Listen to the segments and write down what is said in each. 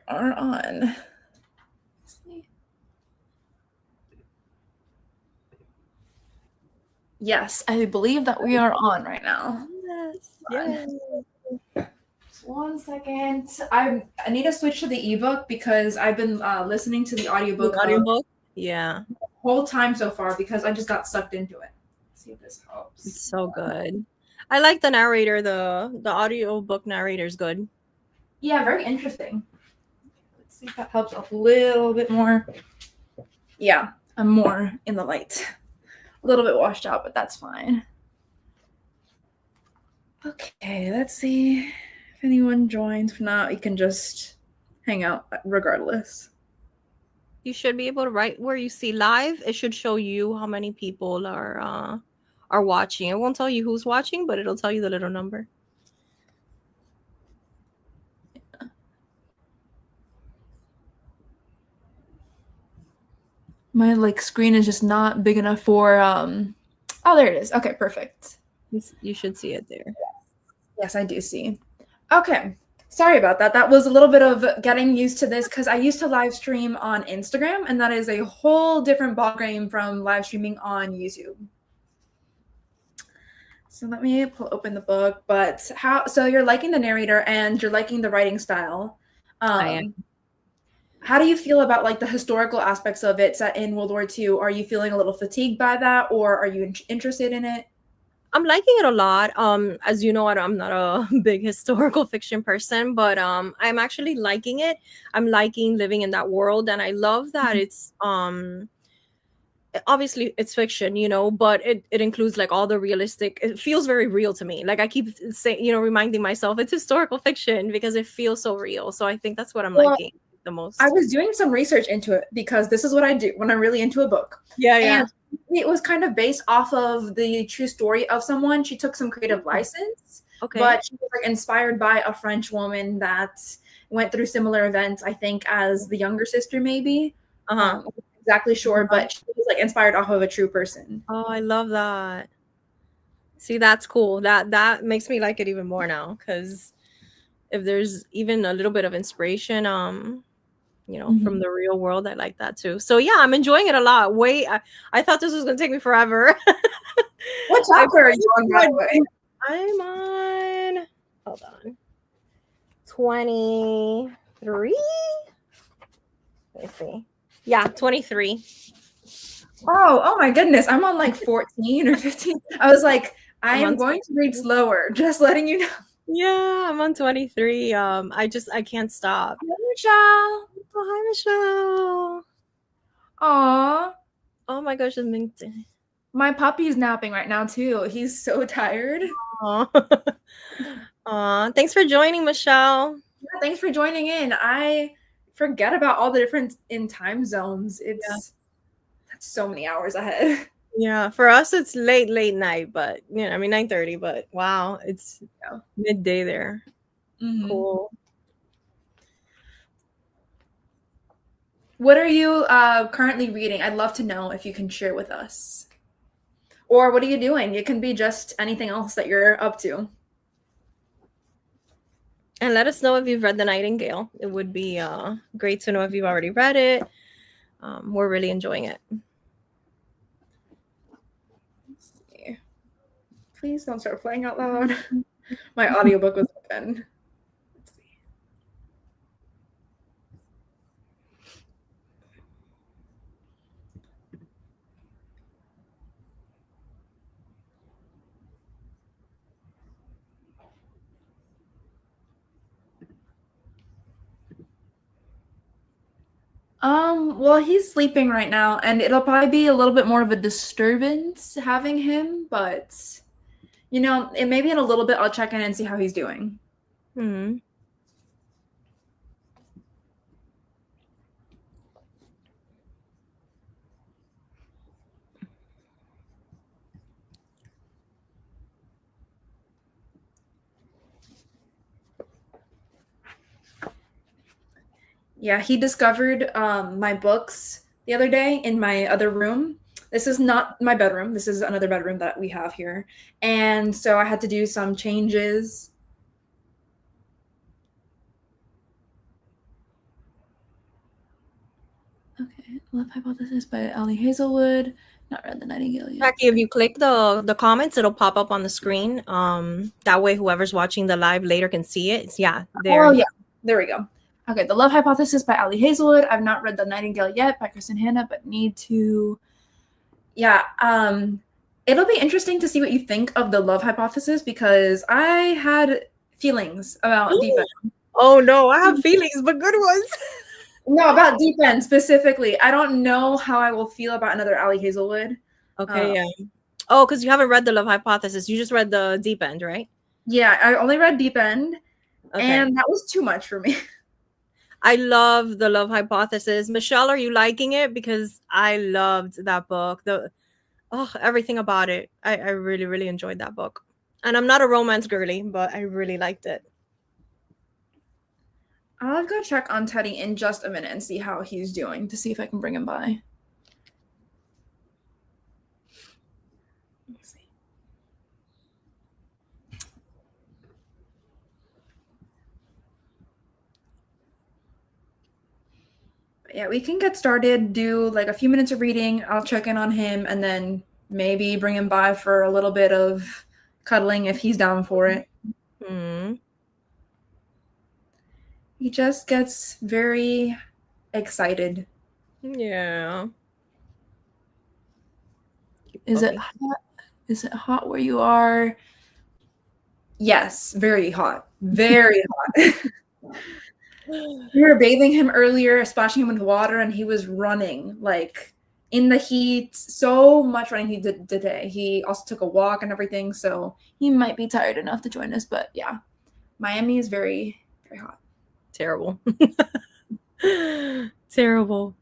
are on. Let's see. Yes, I believe that we are on right now. Yes. Yes. Just 1 second. I need to switch to the ebook because I've been listening to the The audiobook audiobook. Yeah. the whole time so far because I just got sucked into it. Let's see if this It's helps. so good. I like the narrator. The audiobook narrator is good. Yeah, very interesting. Let's see if that helps a little bit more. Yeah, I'm more in the light. A little bit washed out, but that's fine. Okay, let's see if anyone joins. If not, we can just hang out regardless. You should be able to write where you see live. It should show you how many people are watching. It won't tell you who's watching, but it'll tell you the little number. My screen is just not big enough for oh, there it is. Okay, perfect. You should see it there. Yes, I do see. Okay. Sorry about that. That was a little bit of getting used to this because I used to live stream on Instagram, and that is a whole different ballgame from live streaming on YouTube. So let me open the book. But so you're liking the narrator and you're liking the writing style. I am. How do you feel about the historical aspects of it set in World War II? Are you feeling a little fatigued by that, or are you interested in it? I'm liking it a lot. As you know, I'm not a big historical fiction person, but I'm actually liking it. I'm liking living in that world, and I love that it's obviously it's fiction, but it includes like all the realistic. It feels very real to me. Like I keep saying, reminding myself it's historical fiction because it feels so real. So I think that's what I'm Well, liking the I most. was doing some research into it because this is what I do when I'm really into a book. Yeah, yeah. And it was kind of based off of the true story of someone. She took some creative license, Okay. but she was inspired by a French woman that went through similar events, I think, as the younger sister, maybe. Uh-huh. I'm not exactly sure, but she was inspired off of a true person. Oh, I love that. See, that's cool. That makes me like it even more now because if there's even a little bit of inspiration, from the real world, I like that too. So yeah, I'm enjoying it a lot. Wait, I thought this was gonna take me forever. What chapter are you on, by the way? I'm on. Hold on. 23. Let me see. Yeah, 23. Oh my goodness. I'm on 14 or 15. I was like, I am going to read slower, just letting you know. Yeah, I'm on 23. I can't stop. Hi, Michelle. Oh, hi, Michelle. Aw. Oh my gosh, My puppy's napping right now too. He's so tired. Aw, thanks for joining, Michelle. Yeah, thanks for joining in. I forget about all the difference in time zones. That's so many hours ahead. Yeah, for us it's late night, but 9:30, but wow, it's midday there. Mm-hmm. Cool. What are you currently reading? I'd love to know if you can share with us. Or what are you doing? It can be just anything else that you're up to. And let us know if you've read The Nightingale. It would be great to know if you've already read it. We're really enjoying it. Let's see. Please don't start playing out loud. My audiobook was open. Let's see. Well, he's sleeping right now, and it'll probably be a little bit more of a disturbance having him, but it maybe in a little bit I'll check in and see how he's doing. Mm-hmm. Yeah, he discovered my books the other day in my other room. This is not my bedroom. This is another bedroom that we have here. And so I had to do some changes. Love Hypothesis by Ali Hazelwood. Not read The Nightingale yet. Jackie, if you click the comments, it'll pop up on the screen. That way whoever's watching the live later can see it. There. Oh yeah, there we go. Okay, The Love Hypothesis by Ali Hazelwood. I've not read The Nightingale yet by Kristen Hanna, but need to. Yeah, it'll be interesting to see what you think of The Love Hypothesis because I had feelings about Deep End. Oh no, I have feelings, but good ones. No, about Deep End specifically. I don't know how I will feel about another Ali Hazelwood. Okay, yeah. Oh, because you haven't read The Love Hypothesis. You just read the Deep End, right? Yeah, I only read Deep End, okay. And that was too much for me. I love The Love Hypothesis. Michelle, are you liking it? Because I loved that book. Everything about it. I really, really enjoyed that book. And I'm not a romance girly, but I really liked it. I'll go check on Teddy in just a minute and see how he's doing to see if I can bring him by. Let's see. But yeah, we can get started, do like a few minutes of reading. I'll check in on him and then maybe bring him by for a little bit of cuddling if he's down for it. Mm-hmm. He just gets very excited. Yeah. Is it hot? Is it hot where you are? Yes, very hot. Very hot. We were bathing him earlier, splashing him with water, and he was running like in the heat. So much running he did today. He also took a walk and everything, so he might be tired enough to join us. But yeah, Miami is very, very hot. Terrible. Terrible.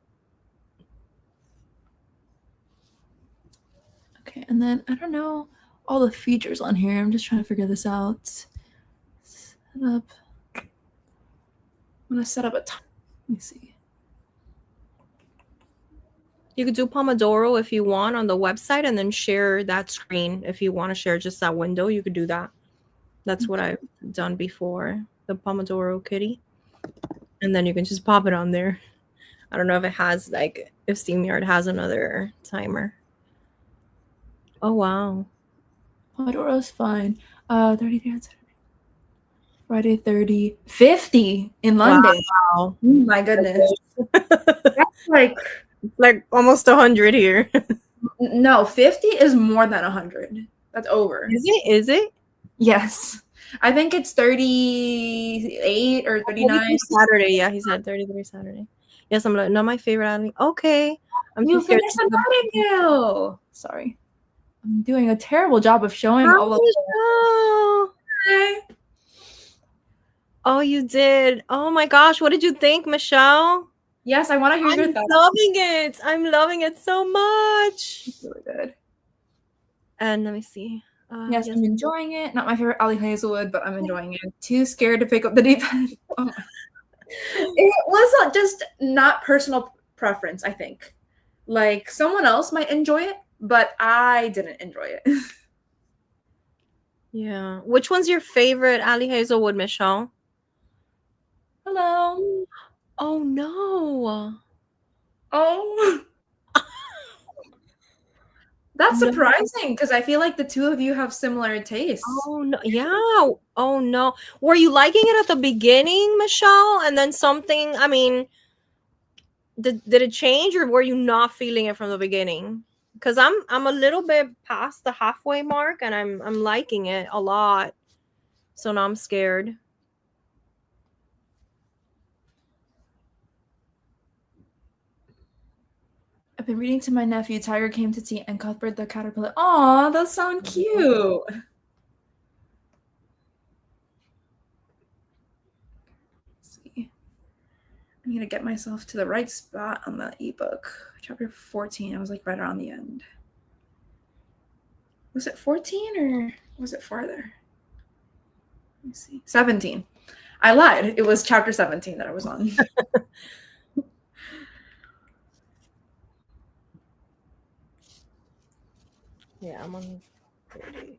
Okay, and then I don't know all the features on here. I'm just trying to figure this out. Set up. I'm gonna set up a time. Let me see. You could do Pomodoro if you want on the website and then share that screen. If you want to share just that window, you could do that. That's what I've done before, the Pomodoro kitty. And then you can just pop it on there. I don't know if it has, like, if StreamYard has another timer. Oh, wow. Pomodoro's fine. 33 Friday 30. 50 in London. Wow. Oh my goodness. That's like almost 100 here. No, 50 is more than 100. That's over. Is it? Yes. I think it's 38 or 39. Saturday, yeah, he said 33 Saturday. Yes, I'm like, not my favorite anime. Okay. You finished The Nightingale. Sorry. I'm doing a terrible job of showing all of them. Oh, you did. Oh my gosh. What did you think, Michelle? Yes, I want to hear your thoughts. I'm loving it so much. It's really good. And let me see. Yes, I'm enjoying it. Not my favorite Ali Hazelwood, but I'm enjoying it. Too scared to pick up the Deep End. Oh. It was just not personal preference, I think. Like, someone else might enjoy it, but I didn't enjoy it. Yeah. Which one's your favorite Ali Hazelwood, Michelle? Hello. Oh, no. Oh. That's surprising because I feel like the two of you have similar tastes. Oh, no. Yeah. Oh, no. Were you liking it at the beginning, Michelle? And then something, I mean, did it change or were you not feeling it from the beginning? Because I'm a little bit past the halfway mark and I'm liking it a lot. So now I'm scared. I've been reading to my nephew. Tiger Came to Tea and Cuthbert the Caterpillar. Aw, those sound cute. Let's see. I'm gonna get myself to the right spot on the ebook. Chapter 14. I was like right around the end. Was it 14 or was it farther? Let me see. 17. I lied. It was chapter 17 that I was on. Yeah, I'm on 30.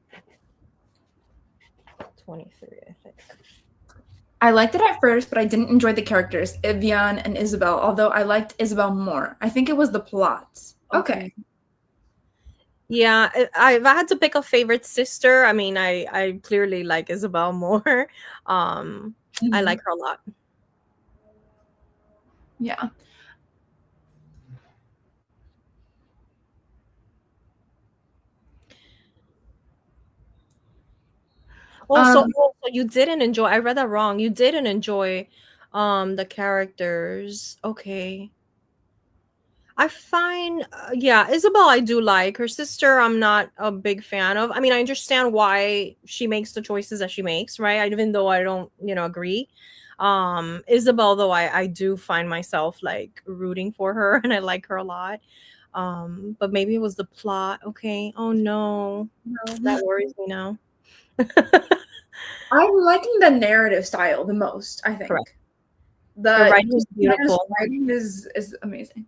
23, I think. I liked it at first, but I didn't enjoy the characters, Evian and Isabel, although I liked Isabel more. I think it was the plot. Okay. Yeah, if I had to pick a favorite sister, I mean, I clearly like Isabel more. I Mhm. like her a lot. Yeah. Also, Um, you didn't enjoy. I read that wrong. You didn't enjoy the characters. Okay. I find, yeah, Isabel, I do like. Her sister, I'm not a big fan of. I mean, I understand why she makes the choices that she makes, right? Even though I don't, agree. Isabel, though, I do find myself like rooting for her and I like her a lot. But maybe it was the plot. Okay. Oh no, that no. worries me now. I'm liking the narrative style the most, I Correct. think. Her The writing is Hannah's beautiful. writing is amazing.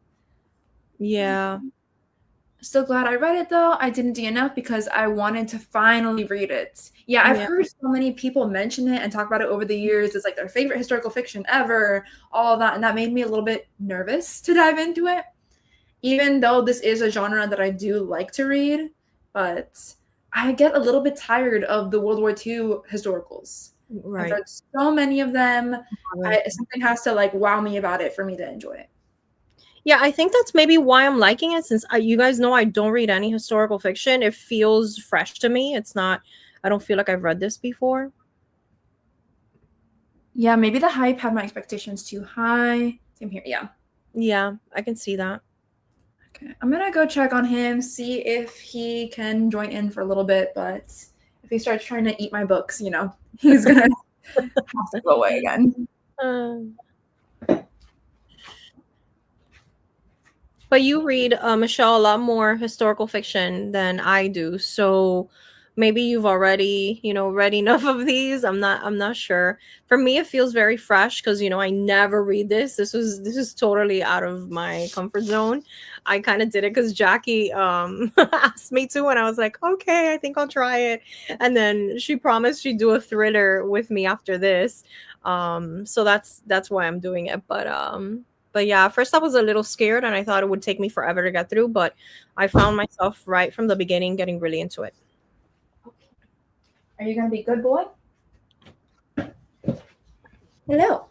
Yeah. Still glad I read it though. I didn't DNF because I wanted to finally read it. Yeah, I've Yeah. heard so many people mention it and talk about it over the years. It's like their favorite historical fiction ever, all of that. And that made me a little bit nervous to dive into it. Even though this is a genre that I do like to read, but I get a little bit tired of the World War II historicals. I've Right. read so many of them. Right. Something has to like wow me about it for me to enjoy it. Yeah, I think that's maybe why I'm liking it since you guys know I don't read any historical fiction. It feels fresh to me. It's not, I don't feel like I've read this before. Yeah, maybe the hype had my expectations too high. Same here. Yeah. Yeah, I can see that. Okay. I'm gonna go check on him, see if he can join in for a little bit, but if he starts trying to eat my books, he's gonna have to go away again. Um, but you read, Michelle, a lot more historical fiction than I do. So maybe you've already, read enough of these. I'm not sure. For me, it feels very fresh because, I never read this. This is totally out of my comfort zone. I kind of did it because Jackie asked me to, and I was like, okay, I think I'll try it. And then she promised she'd do a thriller with me after this. So that's why I'm doing it. But yeah, at first I was a little scared and I thought it would take me forever to get through, but I found myself right from the beginning getting really into it. Are you gonna be good boy? Hello.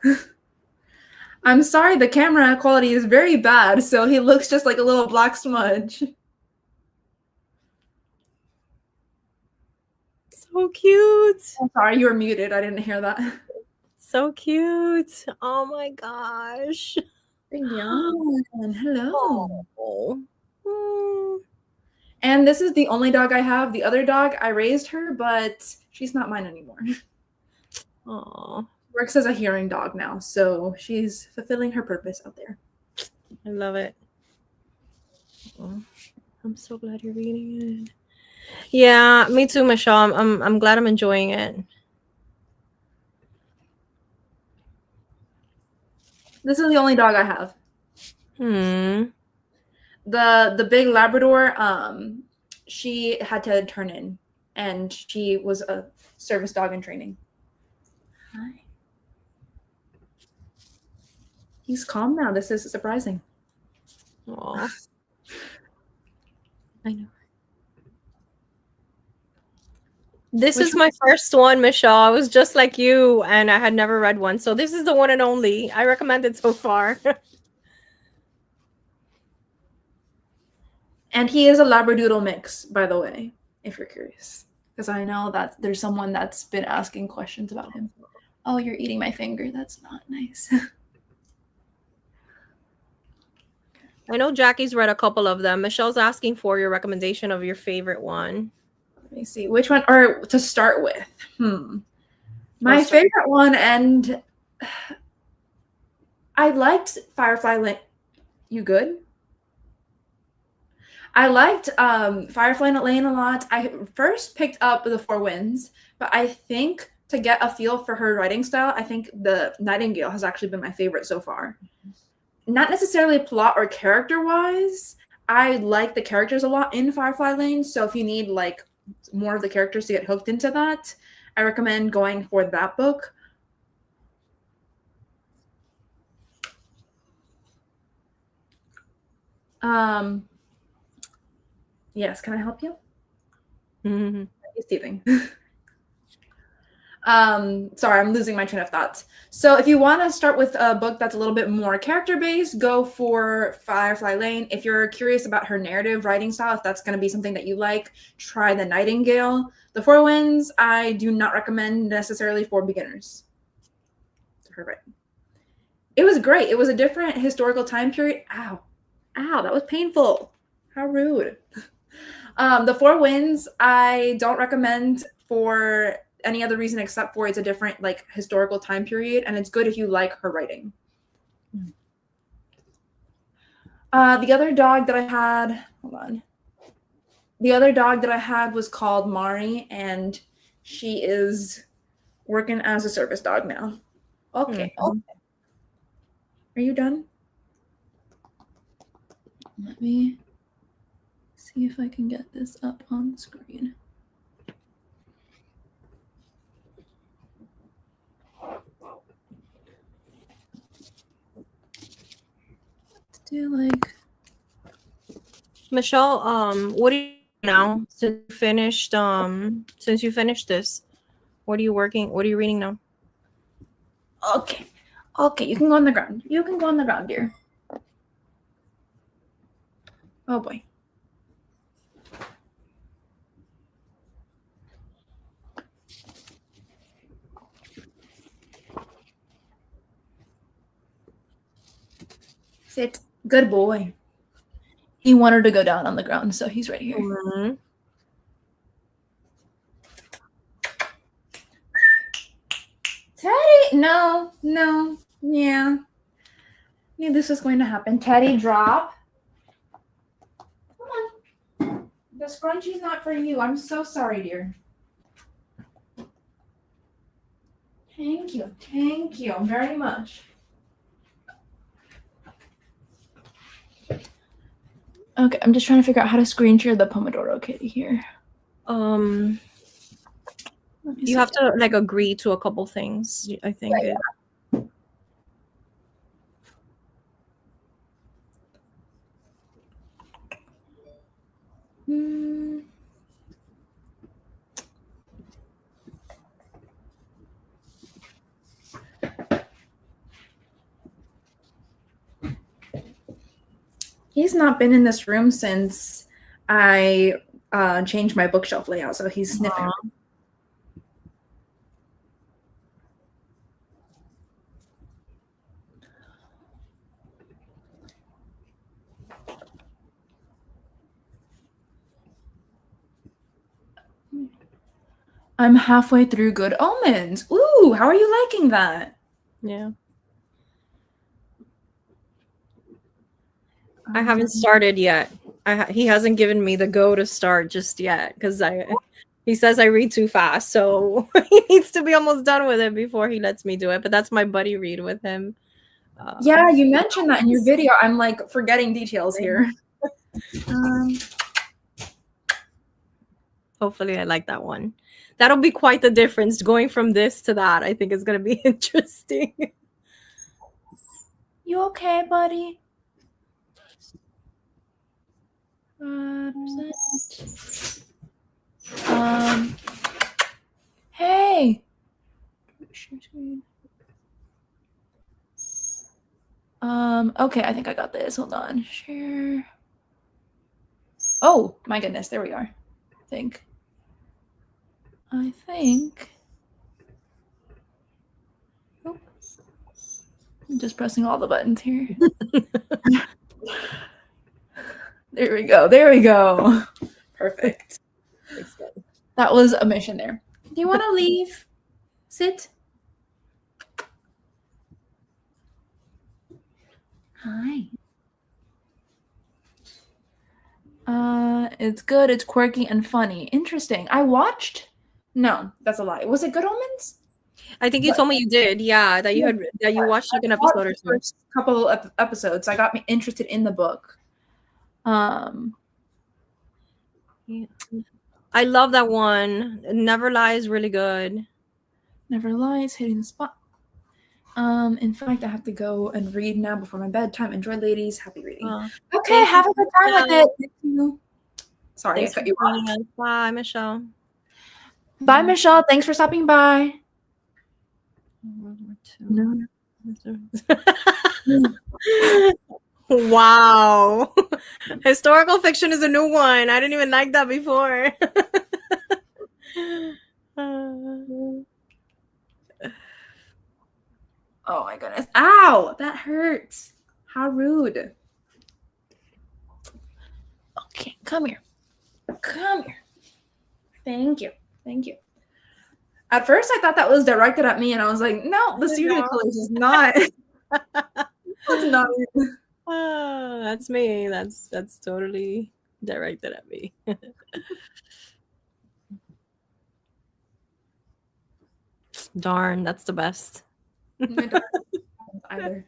I'm sorry, the camera quality is very bad, so he looks just like a little black smudge. So cute. I'm sorry, you were muted. I didn't hear that. So cute. Oh my gosh. Big yawn. Hello. Oh. Mm. And this is the only dog I have. The other dog, I raised her, but she's not mine anymore. Aw, Works as a hearing dog now, so she's fulfilling her purpose out there. I love it. Oh, I'm so glad you're reading it. Yeah, me too, Michelle. I'm glad I'm enjoying it. This is the only dog I have. Hmm. The big Labrador, she had to turn in, and she was a service dog in training. Hi. He's calm now. This is surprising. Aw. I know. This Which is my first one, Michelle. I was just like you, and I had never read one. So this is the one and only. I recommend it so far. And he is a Labradoodle mix, by the way, if you're curious. Because I know that there's someone that's been asking questions about him. Oh, you're eating my finger. That's not nice. I know Jackie's read a couple of them. Michelle's asking for your recommendation of your favorite one. Let me see. Which one? Or to start with. My start- favorite one, and I liked Firefly Lane. You good? I liked Firefly Lane a lot. I first picked up The Four Winds, but I think to get a feel for her writing style, I think The Nightingale has actually been my favorite so far. Not necessarily plot or character wise. I like the characters a lot in Firefly Lane. So if you need like more of the characters to get hooked into that, I recommend going for that book. Um, yes, can I help you? Mm-hmm. He's teething. Sorry, I'm losing my train of thought. So if you want to start with a book that's a little bit more character-based, go for Firefly Lane. If you're curious about her narrative writing style, if that's going to be something that you like, try The Nightingale. The Four Winds, I do not recommend necessarily for beginners. Her writing. It was great. It was a different historical time period. Ow. Ow, that was painful. How rude. The Four Winds, I don't recommend for any other reason except for it's a different like historical time period, and it's good if you like her writing. The other dog that I had, hold on. The other dog that I had was called Mari, and she is working as a service dog now. Okay. Okay. Are you done? Let me see if I can get this up on the screen. Let's do like Michelle, what do you now since you finished this? What are you reading now? okay. Okay, you can go on the ground. You can go on the ground, dear. Oh boy. Sit. Good boy. He wanted to go down on the ground, so he's right here. Mm-hmm. Teddy, no. Yeah. Knew this was going to happen. Teddy, drop. Come on. The scrunchie's not for you. I'm so sorry, dear. Thank you. Thank you very much. Okay, I'm just trying to figure out how to screen share the Pomodoro Kitty here. You have to like agree to a couple things, I think. Yeah. He's not been in this room since I changed my bookshelf layout, so he's sniffing. I'm halfway through Good Omens. Ooh, how are you liking that? Yeah. I haven't started yet. He hasn't given me the go to start just yet because he says I read too fast, so he needs to be almost done with it before he lets me do it. But that's my buddy read with him. Yeah, you mentioned that in your video. I'm like forgetting details here. Hopefully I like that one. That'll be quite the difference going from this to that. I think it's going to be interesting. You okay, buddy? Hey. Okay, I think I got this. Hold on. Share. Oh, my goodness. There we are. I think. Oh. I'm just pressing all the buttons here. There we go. Perfect. That was a mission there. Do you want to leave? Sit. Hi. It's good. It's quirky and funny. Interesting. I watched. No, that's a lie. Was it Good Omens? I think you told me you did. Yeah, that you watched like an episode or two. First couple of episodes. I got me interested in the book. Yeah. I love that one. Never Lies, really good. Never Lies, hitting the spot. In fact, I have to go and read now before my bedtime. Enjoy, ladies. Happy reading. Okay, Thank you, have a good time with Michelle. it. Thank you. Sorry, I Thanks for cut you joining off. us. Bye, Michelle. Bye, Michelle. Thanks for stopping by. No. Wow. Historical fiction is a new one. I didn't even like that before. Oh my goodness. Ow, that hurts. How rude. Okay, come here. Come here. Thank you. Thank you. At first, I thought that was directed at me, and I was like, no, the serial killers is not. That's not me. That's me. That's totally directed at me. Darn, that's the best. Either.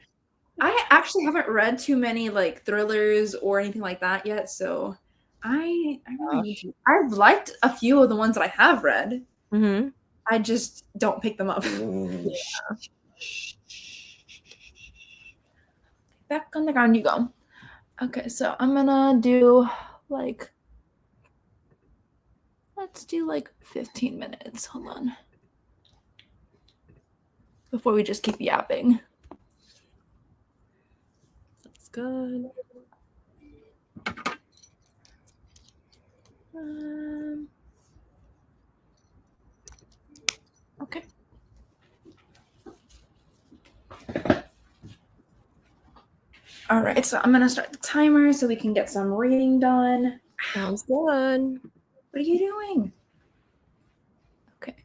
I actually haven't read too many like thrillers or anything like that yet, so I really need to. I've liked a few of the ones that I have read. Mm-hmm. I just don't pick them up. Yeah. Back on the ground you go. Okay, so I'm gonna do like, let's do like 15 minutes. Hold on. Before we just keep yapping. That's good. Okay. All right, so I'm gonna start the timer so we can get some reading done. Sounds good. What are you doing? Okay.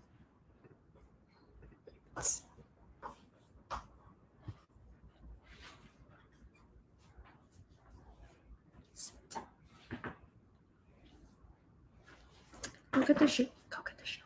Look at the shoe. Go get the shoe.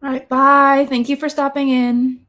All right, bye. Thank you for stopping in.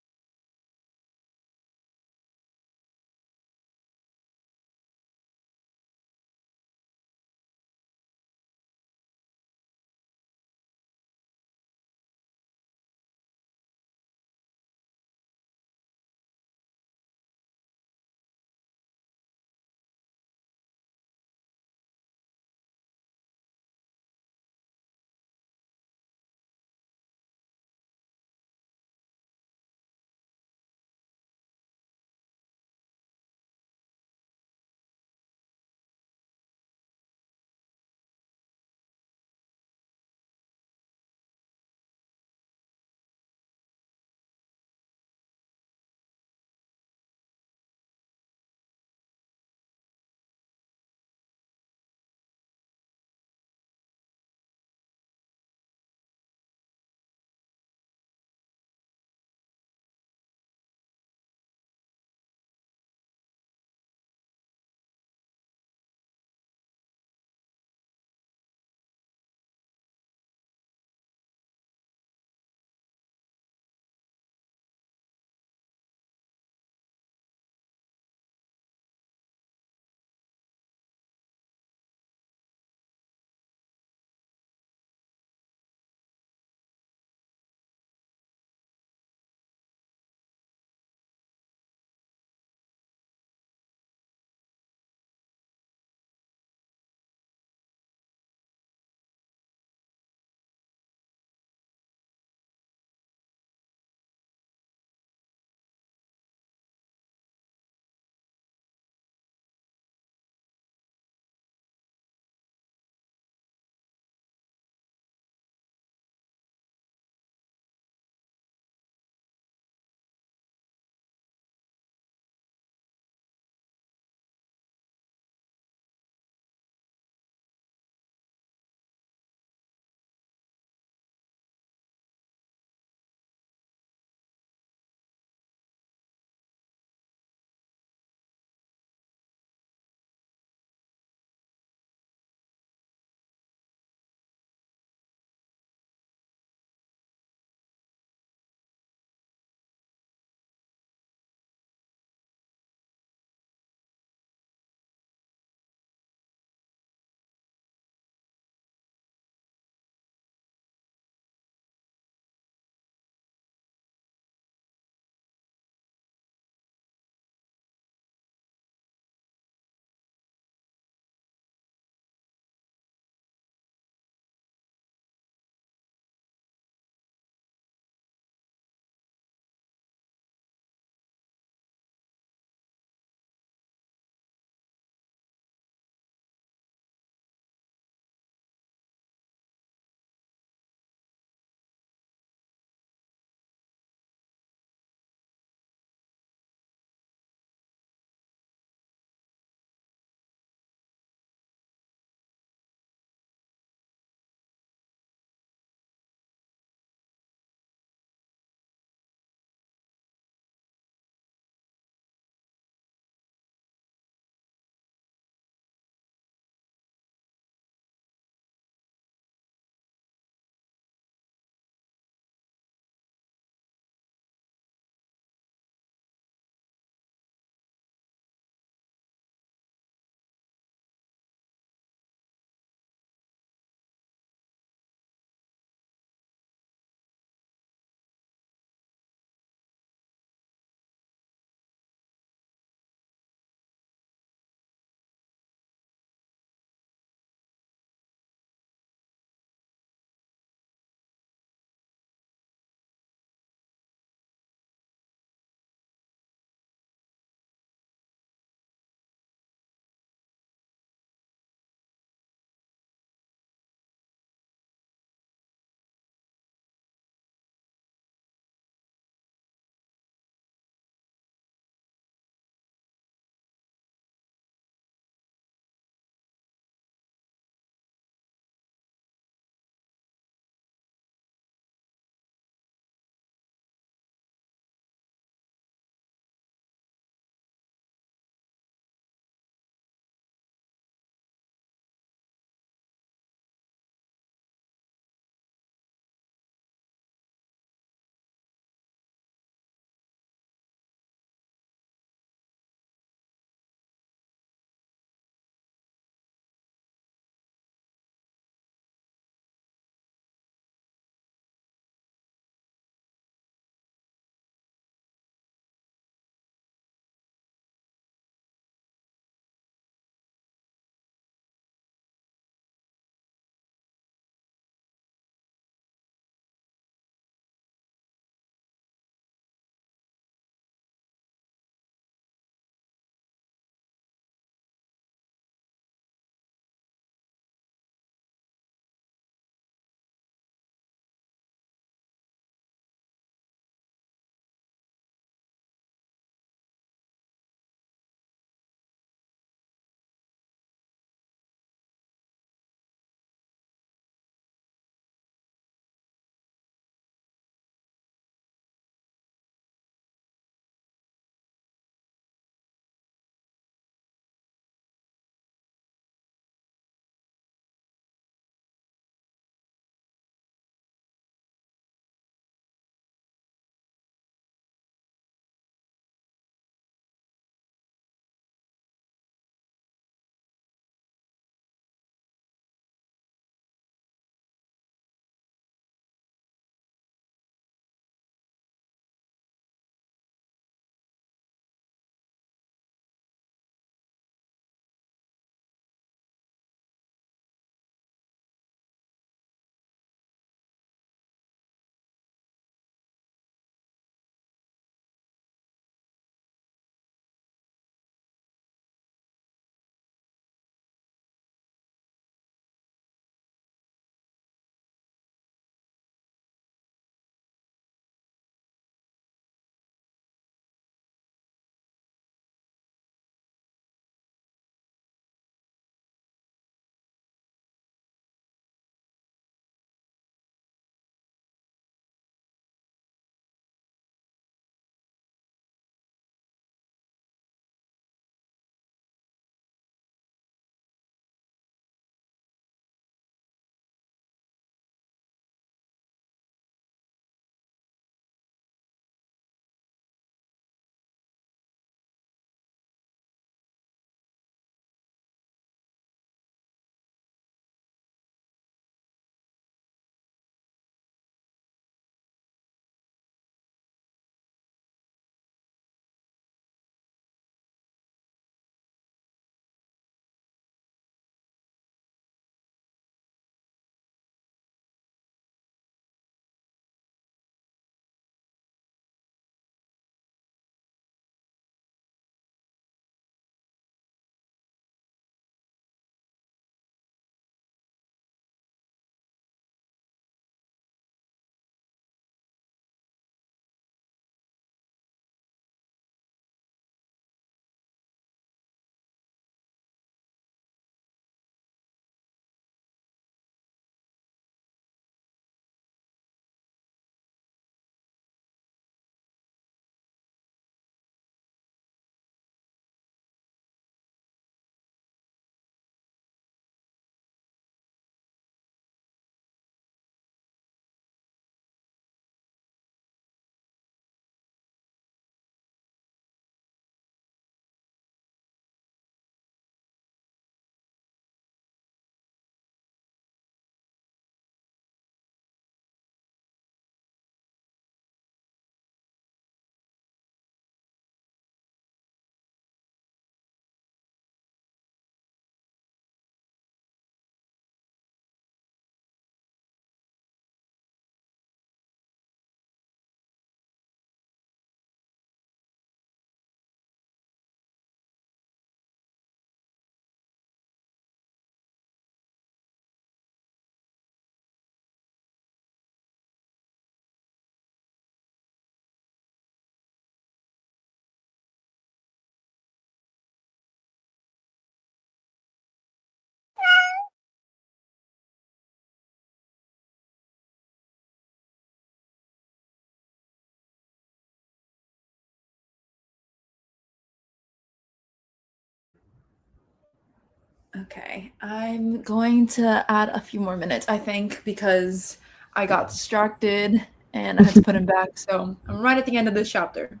Okay, I'm going to add a few more minutes, I think, because I got distracted and I had to put him back. So I'm right at the end of this chapter.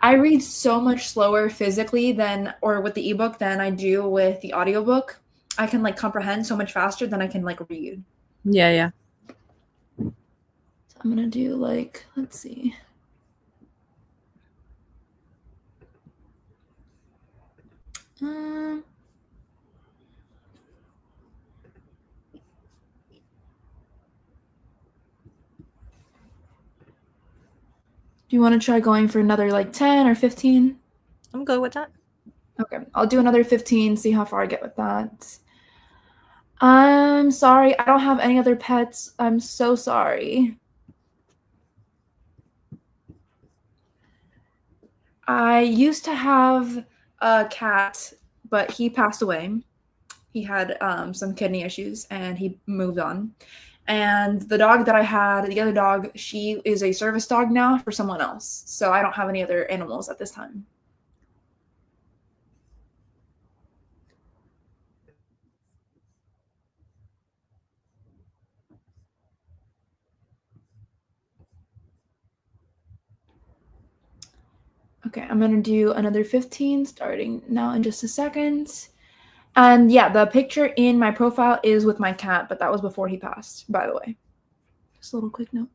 I read so much slower physically than or with the ebook than I do with the audiobook. I can like comprehend so much faster than I can like read. Yeah, yeah. So I'm gonna do like, let's see. Um, do you want to try going for another like 10 or 15? I'm good with that. Okay, I'll do another 15, see how far I get with that. I'm sorry, I don't have any other pets. I'm so sorry. I used to have a cat, but he passed away. He had some kidney issues and he moved on. And the dog that I had, the other dog, she is a service dog now for someone else. So I don't have any other animals at this time. Okay, I'm gonna do another 15 starting now in just a second. And yeah, the picture in my profile is with my cat, but that was before he passed, by the way. Just a little quick note.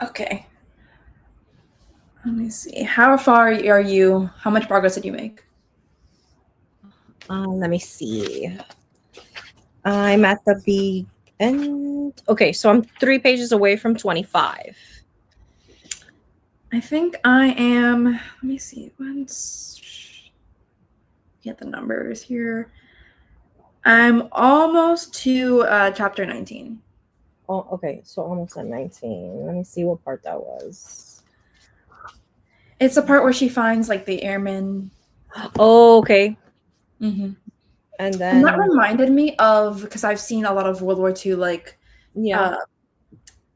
Okay. Let me see. How far are you? How much progress did you make? Let me see. I'm at the end. Okay, so I'm 3 pages away from 25. I think I am. Let me see. Once get the numbers here. I'm almost to chapter 19. Oh, okay, so almost at 19. Let me see what part that was. It's the part where she finds like the airmen. Oh, okay. Mm-hmm. And And then that reminded me of, because I've seen a lot of World War II like yeah.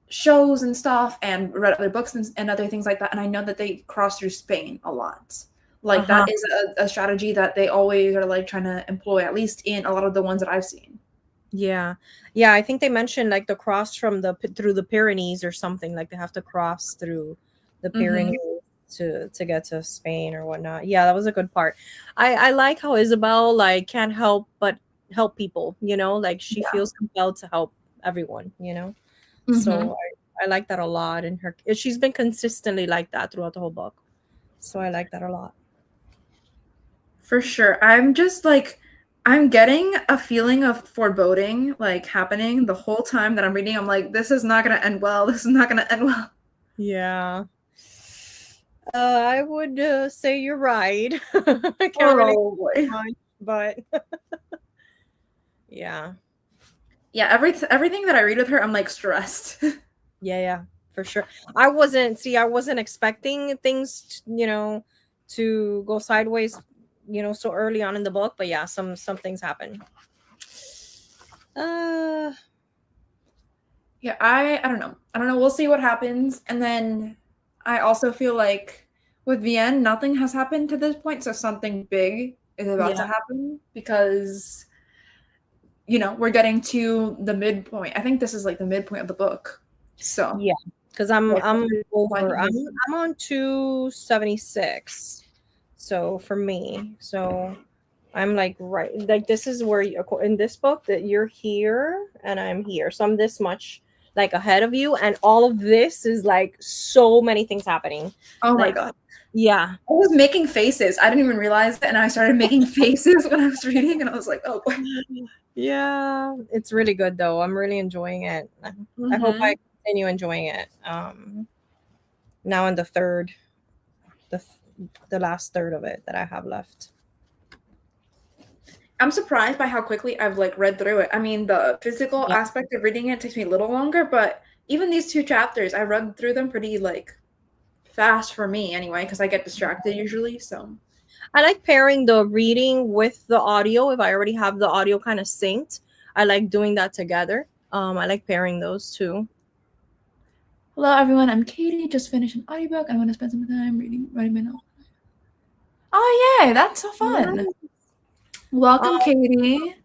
shows and stuff, and read other books and other things like that. And I know that they cross through Spain a lot. Like Uh-huh. that is a strategy that they always are like trying to employ, at least in a lot of the ones that I've seen. Yeah. Yeah, I think they mentioned like the cross from through the Pyrenees or something. Like they have to cross through the Pyrenees to get to Spain or whatnot. Yeah, that was a good part. I like how Isabel like can't help but help people, you know, like she Yeah. feels compelled to help everyone, you know. Mm-hmm. So I like that a lot in her. She's been consistently like that throughout the whole book. So I like that a lot. For sure. I'm just like, I'm getting a feeling of foreboding like happening the whole time that I'm reading. I'm like, this is not going to end well. This is not going to end well. Yeah. I would say you're right. I can't really Oh say boy. much, but yeah. Yeah, everything that I read with her, I'm like stressed. Yeah, for sure. I wasn't expecting things, you know, to go sideways, you know, so early on in the book, but yeah, some things happen. Uh Yeah, I don't know. I don't know. We'll see what happens. And then I also feel like with Vienne, nothing has happened to this point, so something big is about to yeah. happen because we're getting to the midpoint. I think this is like the midpoint of the book. So, Yeah, because I'm like I'm over. finding I'm his I'm on 276. So for me, so I'm like right, like this is where in this book that you're here and I'm here. So I'm this much like ahead of you, and all of this is like so many things happening. Oh my Like god. yeah, I was making faces. I didn't even realize it, and I started making faces when I was reading, and I was like, "Oh boy." yeah, it's really good though. I'm really enjoying it. I hope I Mhm. continue enjoying it. Now in the the last third of it that I have left. I'm surprised by how quickly I've like read through it. I mean, the physical Yeah. aspect of reading it takes me a little longer, but even these two chapters, I read through them pretty like fast for me anyway, because I get distracted usually. So, I like pairing the reading with the audio. If I already have the audio kind of synced, I like doing that together. I like pairing those two. hello everyone, I'm Katie. Just finished an audiobook. I want to spend some time writing my novel. Oh yay, that's so fun. Nice. Welcome, Katie.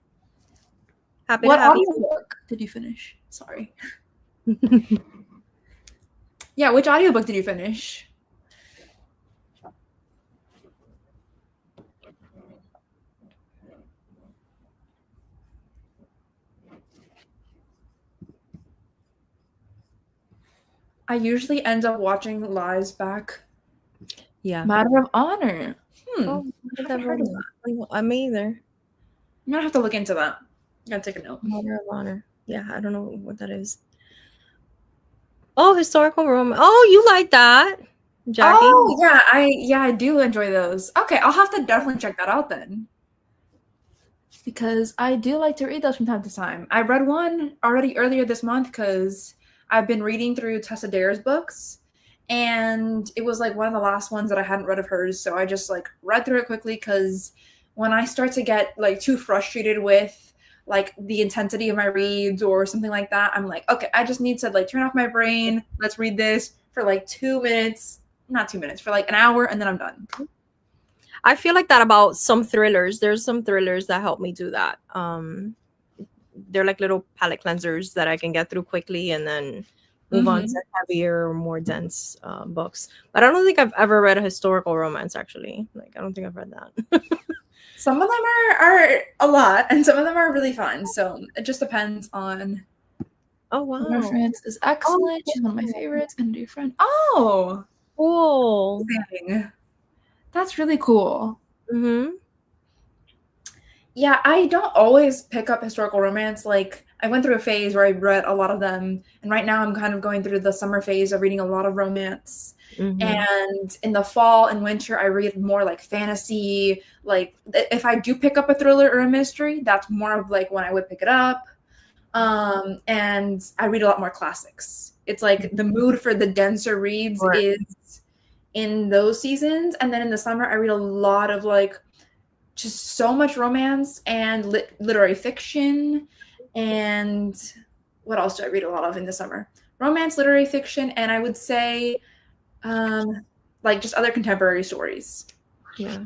Happy to What have you. audiobook did you finish? Sorry. Yeah, which audiobook did you finish? I usually end up watching lives back. Yeah. Matter of Honor. Oh, I look at haven't that heard of romance. that. Me either. I'm gonna have to look into that. I'm gonna take a note. Honor of Honor. Yeah, I don't know what that is. Oh, historical romance. Oh, you like that, Jackie? Oh I do enjoy those. Okay, I'll have to definitely check that out then. Because I do like to read those from time to time. I read one already earlier this month because I've been reading through Tessa Dare's books, and it was like one of the last ones that I hadn't read of hers. So I just like read through it quickly because when I start to get like too frustrated with like the intensity of my reads or something like that, I'm like, okay, I just need to like turn off my brain. Let's read this for like 2 minutes, not 2 minutes, for like an hour, and then I'm done. I feel like that about some thrillers. There's some thrillers that help me do that. They're like little palate cleansers that I can get through quickly and then move on Mm-hmm. to heavier, more dense books. But I don't think I've ever read a historical romance. Actually, like I don't think I've read that. Some of them are a lot, and some of them are really fun. So it just depends on Oh Summer wow. France is Oh, excellent. She's one of my cool. favorites. And a new friend. Oh, Cool. dang. That's really cool. Mm-hmm. Yeah, I don't always pick up historical romance. Like, I went through a phase where I read a lot of them, and right now I'm kind of going through the summer phase of reading a lot of romance. Mm-hmm. And in the fall and winter, I read more like fantasy. Like, if I do pick up a thriller or a mystery, that's more of like when I would pick it up. And I read a lot more classics. It's like the mood for the denser reads Right. is in those seasons, and then in the summer, I read a lot of like just so much romance and literary fiction. And what else do I read a lot of in the summer? Romance, literary fiction, and I would say like just other contemporary stories. Yeah.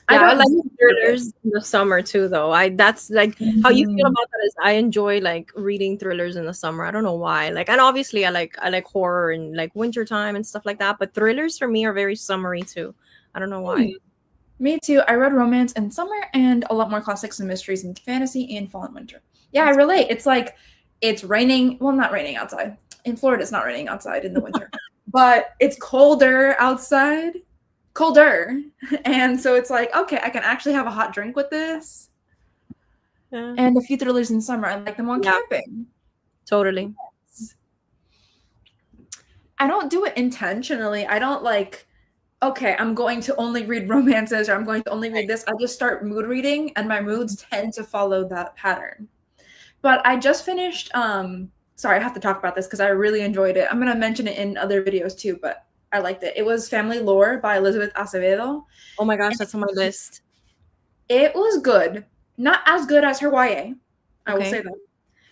I Yeah, I don't like do thrillers in the summer too, though. That's like how you feel Mhm. about that is I enjoy like reading thrillers in the summer. I don't know why. Like, and obviously I like horror and like wintertime and stuff like that. But thrillers for me are very summery too. I don't know Hmm. why. Me too. I read romance in summer and a lot more classics and mysteries and fantasy in fall and winter. Yeah, I relate. It's like it's raining. Well, not raining outside. In Florida, it's not raining outside in the winter, but it's colder outside. Colder. And so it's like, okay, I can actually have a hot drink with this. Yeah. And a few thrillers in summer. I like them on Yeah, camping. totally. I don't do it intentionally. I don't like, okay, I'm going to only read romances or I'm going to only read this. I just start mood reading and my moods tend to follow that pattern. But I just finished sorry, I have to talk about this because I really enjoyed it. I'm gonna mention it in other videos too, but I liked it. It was Family Lore by Elizabeth Acevedo. Oh my gosh, that's on my list. It was good. Not as good as her YA, I will Okay. say that.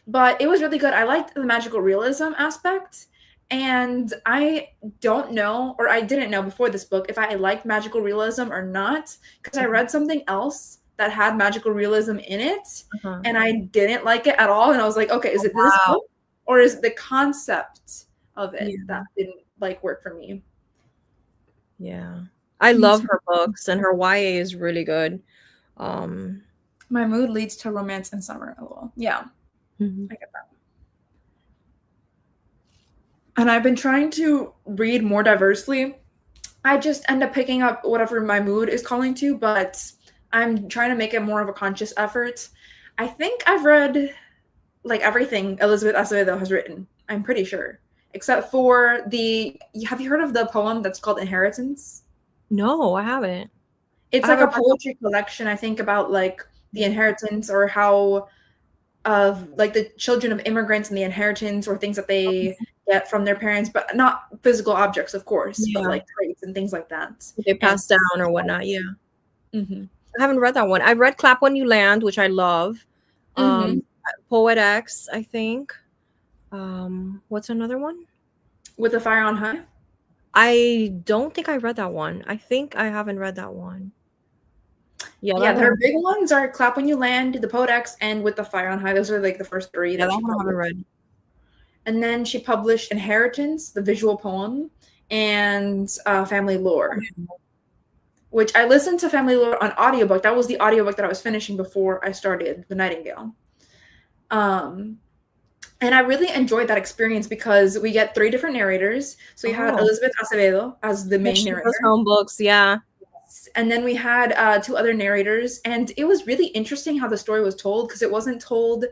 But it was really good. I liked the magical realism aspect. And I don't know, or I didn't know before this book, if I liked magical realism or not, because I read something else that had magical realism in it, Uh-huh. and I didn't like it at all. And I was like, okay, is it this Wow. book, or is it the concept of it Yeah. that didn't like work for me? Yeah. I Me love too. her books and her YA is really good. Um, My mood leads to romance in summer. LOL. Yeah, mhm. I get that. And I've been trying to read more diversely. I just end up picking up whatever my mood is calling to, but I'm trying to make it more of a conscious effort. I think I've read like everything Elizabeth Acevedo has written. I'm pretty sure, except for the. Have you heard of the poem that's called Inheritance? No, I haven't. It's I like a haven't read that poetry collection. I think about like the inheritance or how of like the children of immigrants and the inheritance or things that one. they get from their parents, but not physical objects, of course, but Yeah. like traits and things like that. They And pass down or whatnot. Yeah. mhm. I haven't read that one. I read Clap When You Land, which I love. Mhm. Poet X, I think. What's another one? With the Fire on High. I don't think I read that one. I think I haven't read that one. Yeah, Yeah, that their one. big ones are Clap When You Land, The Podex, and With the Fire on High. Those are like the first three Yeah, that that she one I haven't published. read. And then she published Inheritance, the visual poem, and Family Lore, which I listened to Family Lore on audiobook. That was the audiobook that I was finishing before I started The Nightingale. Um, and I really enjoyed that experience because we get three different narrators. So we had Oh, Elizabeth Acevedo as the yeah, main she does narrator. her own books. Yeah. And then we had two other narrators, and it was really interesting how the story was told because it wasn't told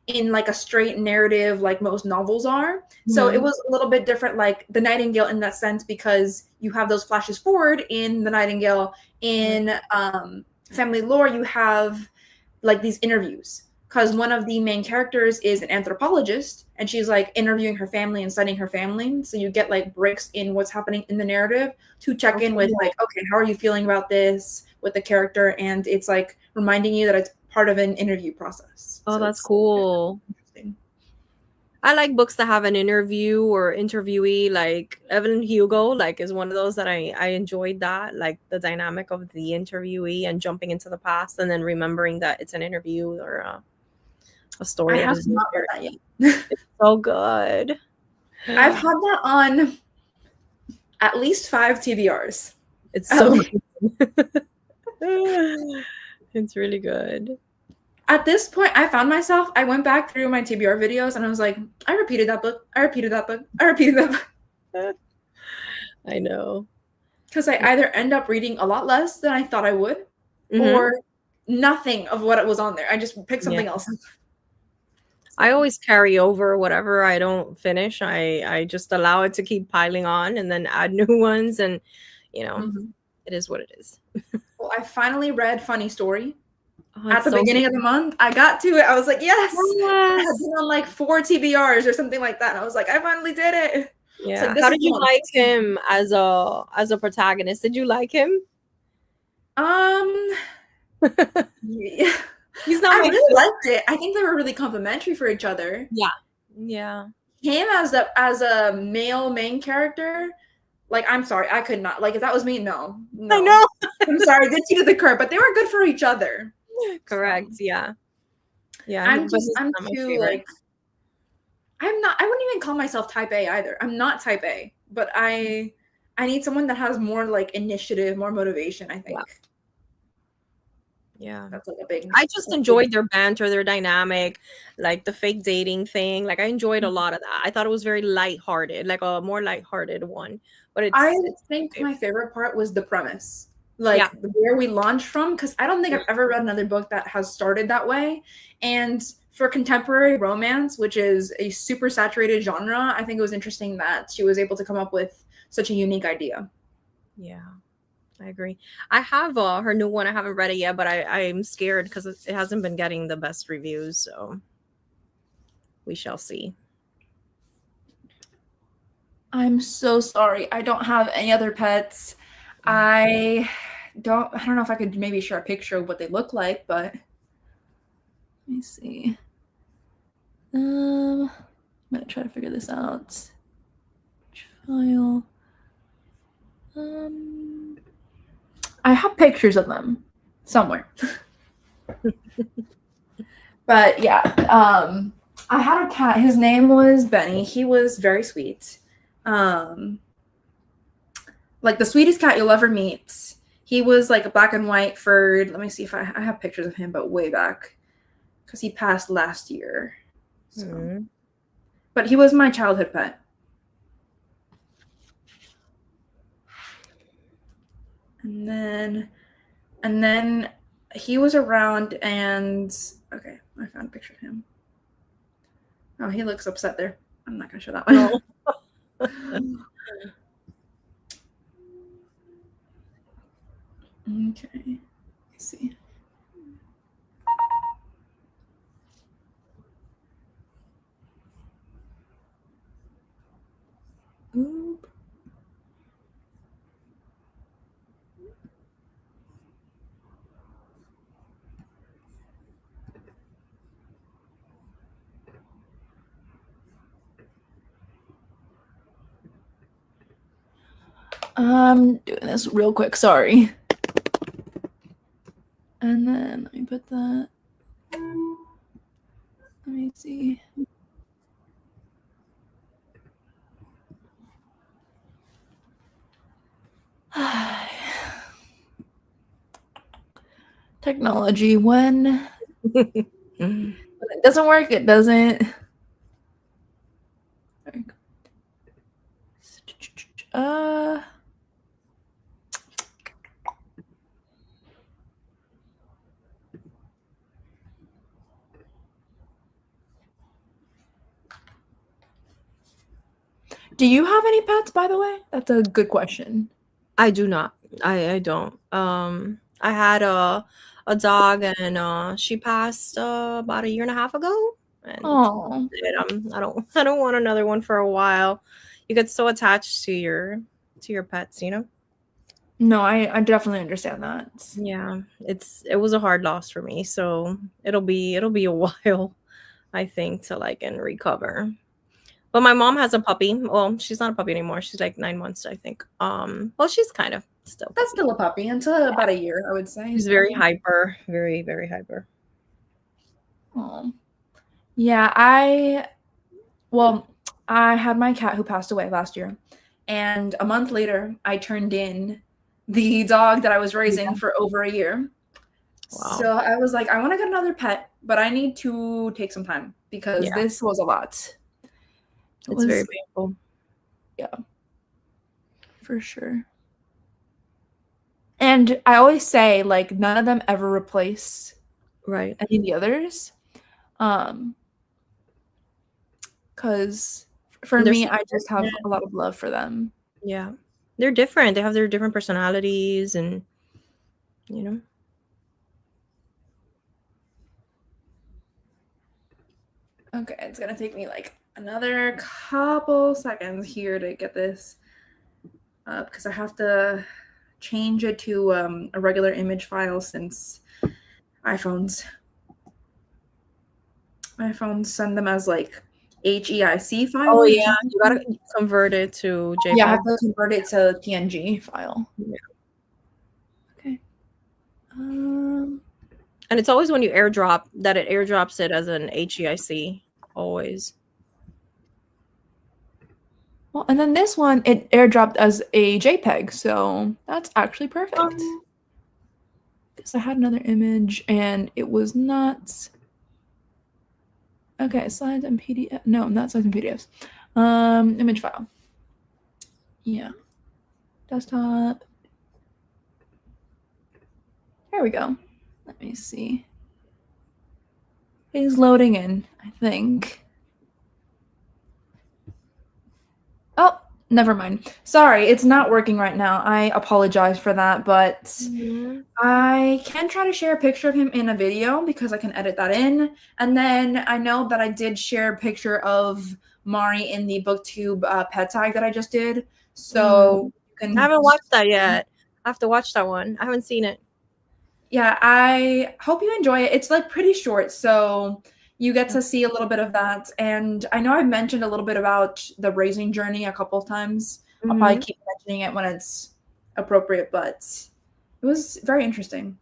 in like a straight narrative like most novels are. So it Mhm. was a little bit different, like The Nightingale in that sense, because you have those flashes forward in The Nightingale. Right. In Family Lore, you have like these interviews because one of the main characters is an anthropologist and she's like interviewing her family and studying her family, so you get like breaks in what's happening in the narrative to check Oh, in with like, cool. okay, how are you feeling about this with the character, and it's like reminding you that it's part of an interview process, Oh, so that's it's cool. interesting. I like books that have an interview or interviewee, like Evelyn Hugo, like is one of those that I enjoyed that, like the dynamic of the interviewee and jumping into the past and then remembering that it's an interview or a I story that have is not read shared. that yet. It's so good. I've had that on at least 5 TBRs It's at so least. good. It's really good. At this point, I found myself, I went back through my TBR videos and I was like, I repeated that book. I repeated that book. I repeated that book. I know. Because I either end up reading a lot less than I thought I would, Mm-hmm. or nothing of what was on there. I just picked something Yeah. else. I always carry over whatever I don't finish. I just allow it to keep piling on and then add new ones, and Mm-hmm. it is what it is. Well, I finally read Funny Story Oh, at it's the so beginning of the month. I got to it. I was like, yes. I had yes. been on like 4 TBRs or something like that. And I was like, I finally did it. It's Yeah. like, this How is did the you one. like him as a protagonist? Did you like him? Um, yeah. He's not I my really favorite. liked it. I think they were really complimentary for each other. Yeah. Yeah. Him as a male main character, like, I'm sorry, I could not. Like, if that was me, no, I no. know. I'm sorry, good to the curb, but they were good for each other. Correct. So, Yeah. Yeah. But he's I'm not my too favorite. like, I wouldn't even call myself type A either. I'm not type A, but I need someone that has more like initiative, more motivation, I Yeah. think. Yeah. That's like a big. I just enjoyed their banter, their dynamic, like the fake dating thing. Like I enjoyed a lot of that. I thought it was very lighthearted, like a more lighthearted one. But I it's my think my favorite. favorite part was the premise, Yeah. like where we launched from, because I don't think Yeah. I've ever read another book that has started that way. And for contemporary romance, which is a super saturated genre, I think it was interesting that she was able to come up with such a unique idea. Yeah. I agree. I have her new one. I haven't read it yet, but I'm scared because it hasn't been getting the best reviews. So we shall see. I'm so sorry. I don't have any other pets. I don't know if I could maybe share a picture of what they look like, but let me see. I'm gonna try to figure this out. File. I have pictures of them somewhere. But yeah, I had a cat. His name was Benny. He was very sweet. Like the sweetest cat you'll ever meet. He was like a black and white furred. Let me see if I have pictures of him, but way back because he passed last year. So. Mm-hmm. But he was my childhood pet. And then he was around, and okay, I found a picture of him. Oh, he looks upset there. I'm not gonna show that one. No. Okay, let's see. Oop. I'm doing this real quick, sorry. And then let me put that. Let me see. Technology, when it doesn't work, it doesn't. Do you have any pets, by the way? That's a good question. I do not. I don't. I had a dog, and she passed about a year and a half ago. And Oh, I don't want another one for a while. You get so attached to your pets, you know? no, I definitely understand that. Yeah, it was a hard loss for me, so it'll be a while, I think, to like and recover. But my mom has a puppy. Well, she's not a puppy anymore. She's like 9 months, I think. Well, she's kind of still. That's still a puppy until about a year, I would say. She's very hyper, very, very hyper. Oh. Yeah, I had my cat who passed away last year. And a month later, I turned in the dog that I was raising for over a year. Wow. So I was like, I want to get another pet, but I need to take some time because Yeah, this was a lot. It it's very was, painful. yeah, for sure. And I always say, like, none of them ever replace Right. any of the others. Um, because for And they're me, so I just have different. a lot of love for them. Yeah. They're different. They have their different personalities and, you know. Okay, it's gonna take me like another couple seconds here to get this up because I have to change it to a regular image file since iPhones iPhones send them as like HEIC Oh file. yeah, you gotta convert it to Yeah, I JPEG. have to convert it to PNG file. Yeah. Okay. And it's always when you airdrop that it airdrops it as an HEIC. Always. Well, and then this one, it airdropped as a JPEG, so that's actually perfect. Because I had another image and it was not. Okay, slides and PDF. No, not slides and PDFs. Image file. Yeah. Desktop. There we go. Let me see. He's loading in, I think. Oh, never mind. Sorry, it's not working right now. I apologize for that, but I can try to share a picture of him in a video because I can edit that in. And then I know that I did share a picture of Mari in the BookTube pet tag that I just did. So you I can. haven't watched that yet. I have to watch that one. I haven't seen it. Yeah, I hope you enjoy it. It's like pretty short, so you get to see a little bit of that. And I know I've mentioned a little bit about the raising journey a couple of times. I'll probably keep mentioning it when it's appropriate, but it was very interesting.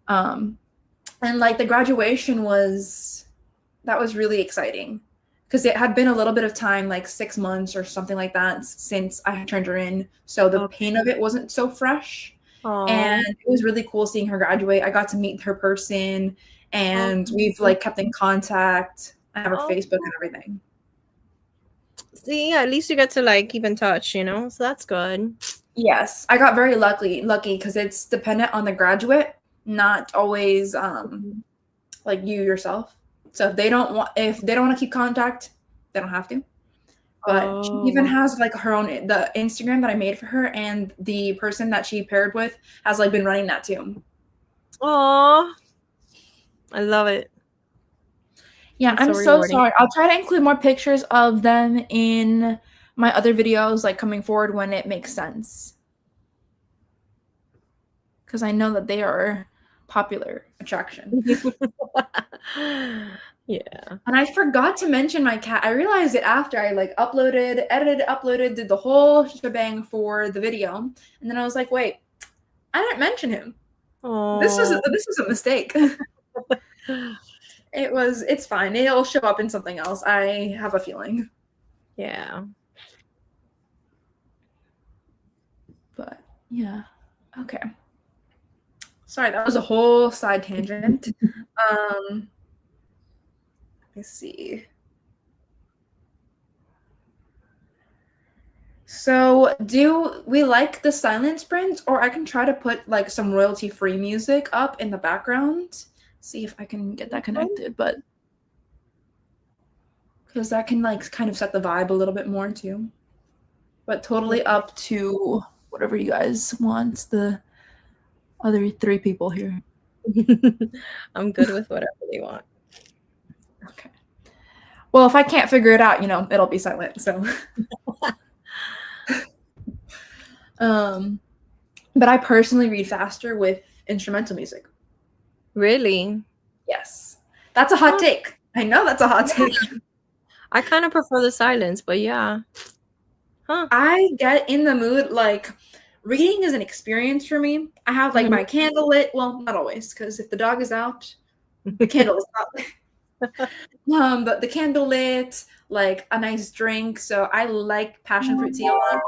Um, and like the graduation was that was really exciting because it had been a little bit of time, like 6 months or something like that, since I had turned her in. So the pain of it wasn't so fresh. And Oh. it was really cool seeing her graduate. I got to meet her person and we've like kept in contact. I have her Facebook and everything. See, at least you get to like keep in touch, you know? So that's good. Yes, I got very lucky because it's dependent on the graduate, not always like you yourself. So if they don't want to keep contact, they don't have to. But she even has like her own the Instagram that I made for her, and the person that she paired with has like been running that too. Oh, I love it. Yeah, I'm so sorry. I'll try to include more pictures of them in my other videos, like coming forward when it makes sense. Because I know that they are popular attraction. Yeah. And I forgot to mention my cat. I realized it after I like edited, uploaded, did the whole shebang for the video. And then I was like, wait, I didn't mention him. This is a mistake. It's fine. It'll show up in something else. I have a feeling. Yeah. But yeah. Okay. Sorry, that was a whole side tangent. Let's see. So, do we like the silent sprint, or I can try to put like some royalty-free music up in the background? See if I can get that connected, but because that can like kind of set the vibe a little bit more too. But totally up to whatever you guys want. The other 3 people here. I'm good with whatever they want. Okay. Well, if I can't figure it out, it'll be silent. So, but I personally read faster with instrumental music. Really? Yes. That's a hot take. I know that's a hot take. I kind of prefer the silence, but yeah. Huh. I get in the mood, like, reading is an experience for me. I have, like, my candle lit. Well, not always, because if the dog is out, the candle is not lit. But the candle lit, like, a nice drink. So I like passion fruit tea a lot.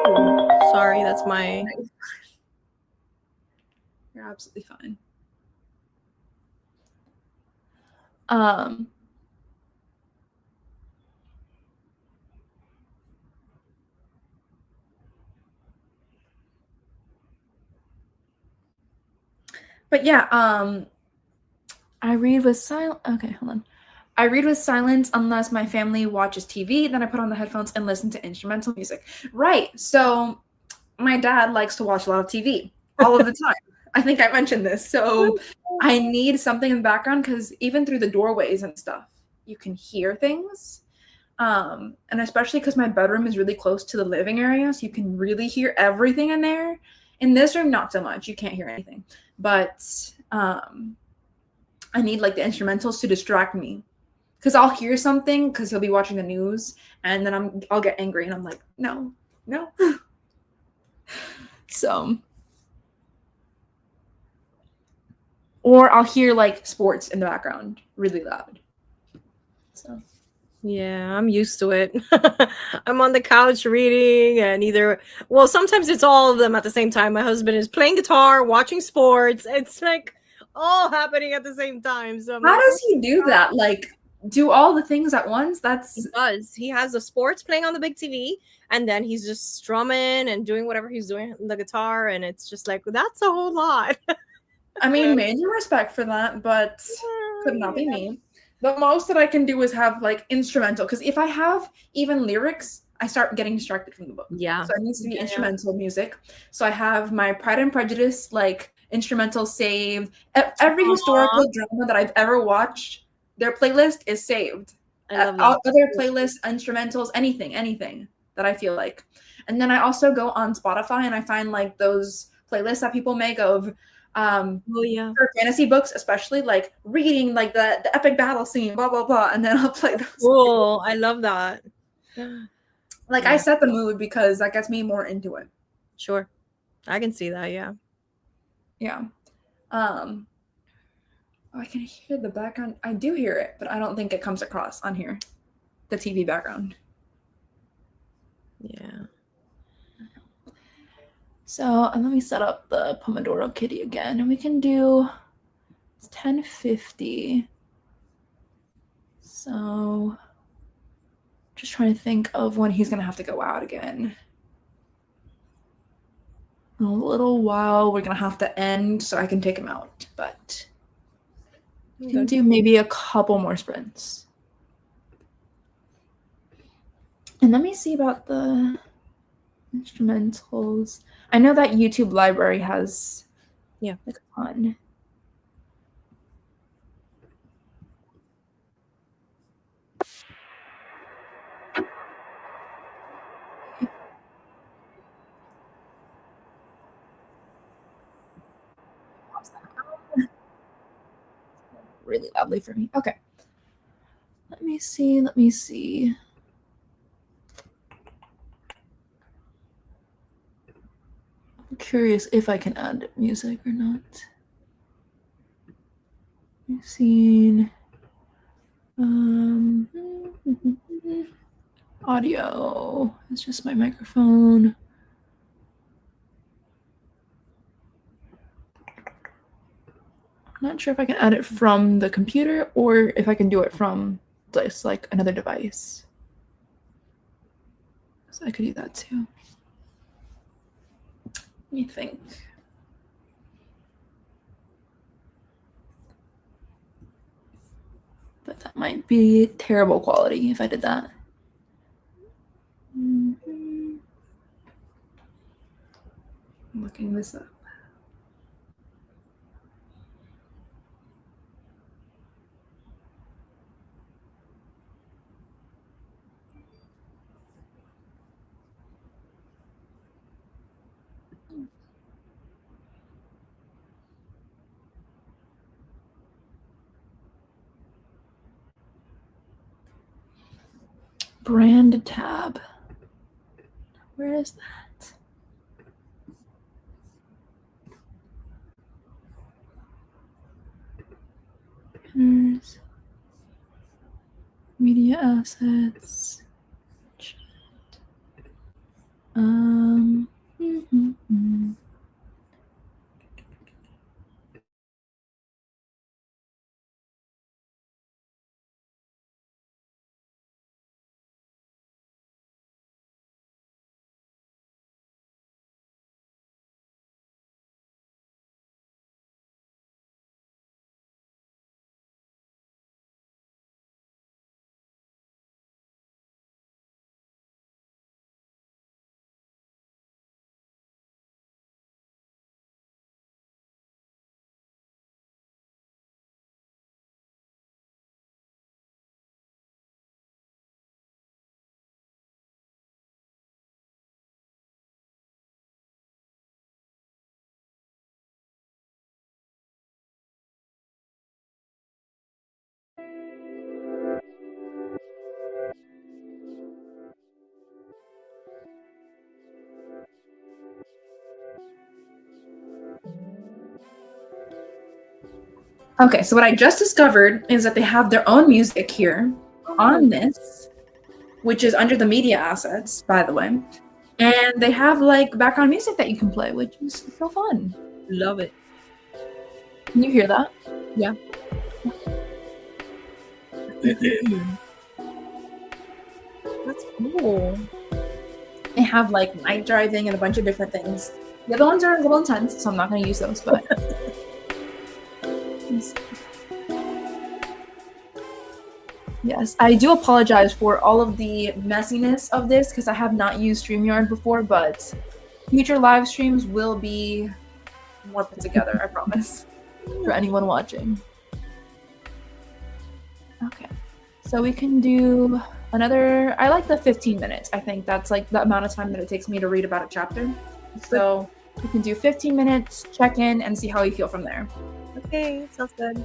Ooh, sorry, that's my You're absolutely fine. Um, but yeah, I read with silence. Okay, hold on. I read with silence unless my family watches TV. Then I put on the headphones and listen to instrumental music. Right. So my dad likes to watch a lot of TV all of the time. I think I mentioned this. So I need something in the background because even through the doorways and stuff, you can hear things. And especially because my bedroom is really close to the living area, so you can really hear everything in there. In this room, not so much. You can't hear anything. But I need like the instrumentals to distract me. Because I'll hear something because he'll be watching the news, and then I'll get angry, and I'm like, no, no. So, or I'll hear like sports in the background really loud. So, yeah, I'm used to it. I'm on the couch reading, and sometimes it's all of them at the same time. My husband is playing guitar, watching sports. It's like all happening at the same time. So I'm how like, does he do that? Like, do all the things at once? he does. He has the sports playing on the big TV, and then he's just strumming and doing whatever he's doing on the guitar, and it's just like that's a whole lot. I mean, major respect for that, but could not be me. The most that I can do is have like instrumental, because if I have even lyrics, I start getting distracted from the book. Yeah. So it needs to be instrumental music. So I have my Pride and Prejudice like instrumental saved. Every historical drama that I've ever watched, their playlist is saved. I love that. Other playlists, instrumentals, anything that I feel like. And then I also go on Spotify and I find like those playlists that people make of for fantasy books, especially like reading like the epic battle scene, blah blah blah, and then I'll play those. Cool, I love that. Like I set the mood because that gets me more into it. Sure, I can see that. Yeah. Oh, I can hear the background. I do hear it, but I don't think it comes across on here. The TV background. Yeah. So let me set up the Pomodoro Kitty again, and we can do. It's 10:50. So just trying to think of when he's gonna have to go out again. In a little while, we're gonna have to end so I can take him out, but we can do maybe a couple more sprints. And let me see about the instrumentals. I know that YouTube library has like a ton. Really loudly for me. Okay. Let me see. I'm curious if I can add music or not. I've seen audio. It's just my microphone. I'm not sure if I can add it from the computer or if I can do it from just like another device. So I could do that too. Let me think. But that might be terrible quality if I did that. I'm looking this up. Brand tab. Where is that? Banners. Media assets. Chat. Okay, so what I just discovered is that they have their own music here on this, which is under the media assets, by the way. And they have like background music that you can play, which is so fun. Love it. Can you hear that? Yeah. That's cool. They have like night driving and a bunch of different things. The other ones are a little intense, so I'm not going to use those, but yes, I do apologize for all of the messiness of this because I have not used StreamYard before, but future live streams will be more put together, I promise, for anyone watching. Okay, so we can do another, I like the 15 minutes. I think that's like the amount of time that it takes me to read about a chapter. So we can do 15 minutes, check in, and see how we feel from there. Okay, sounds good.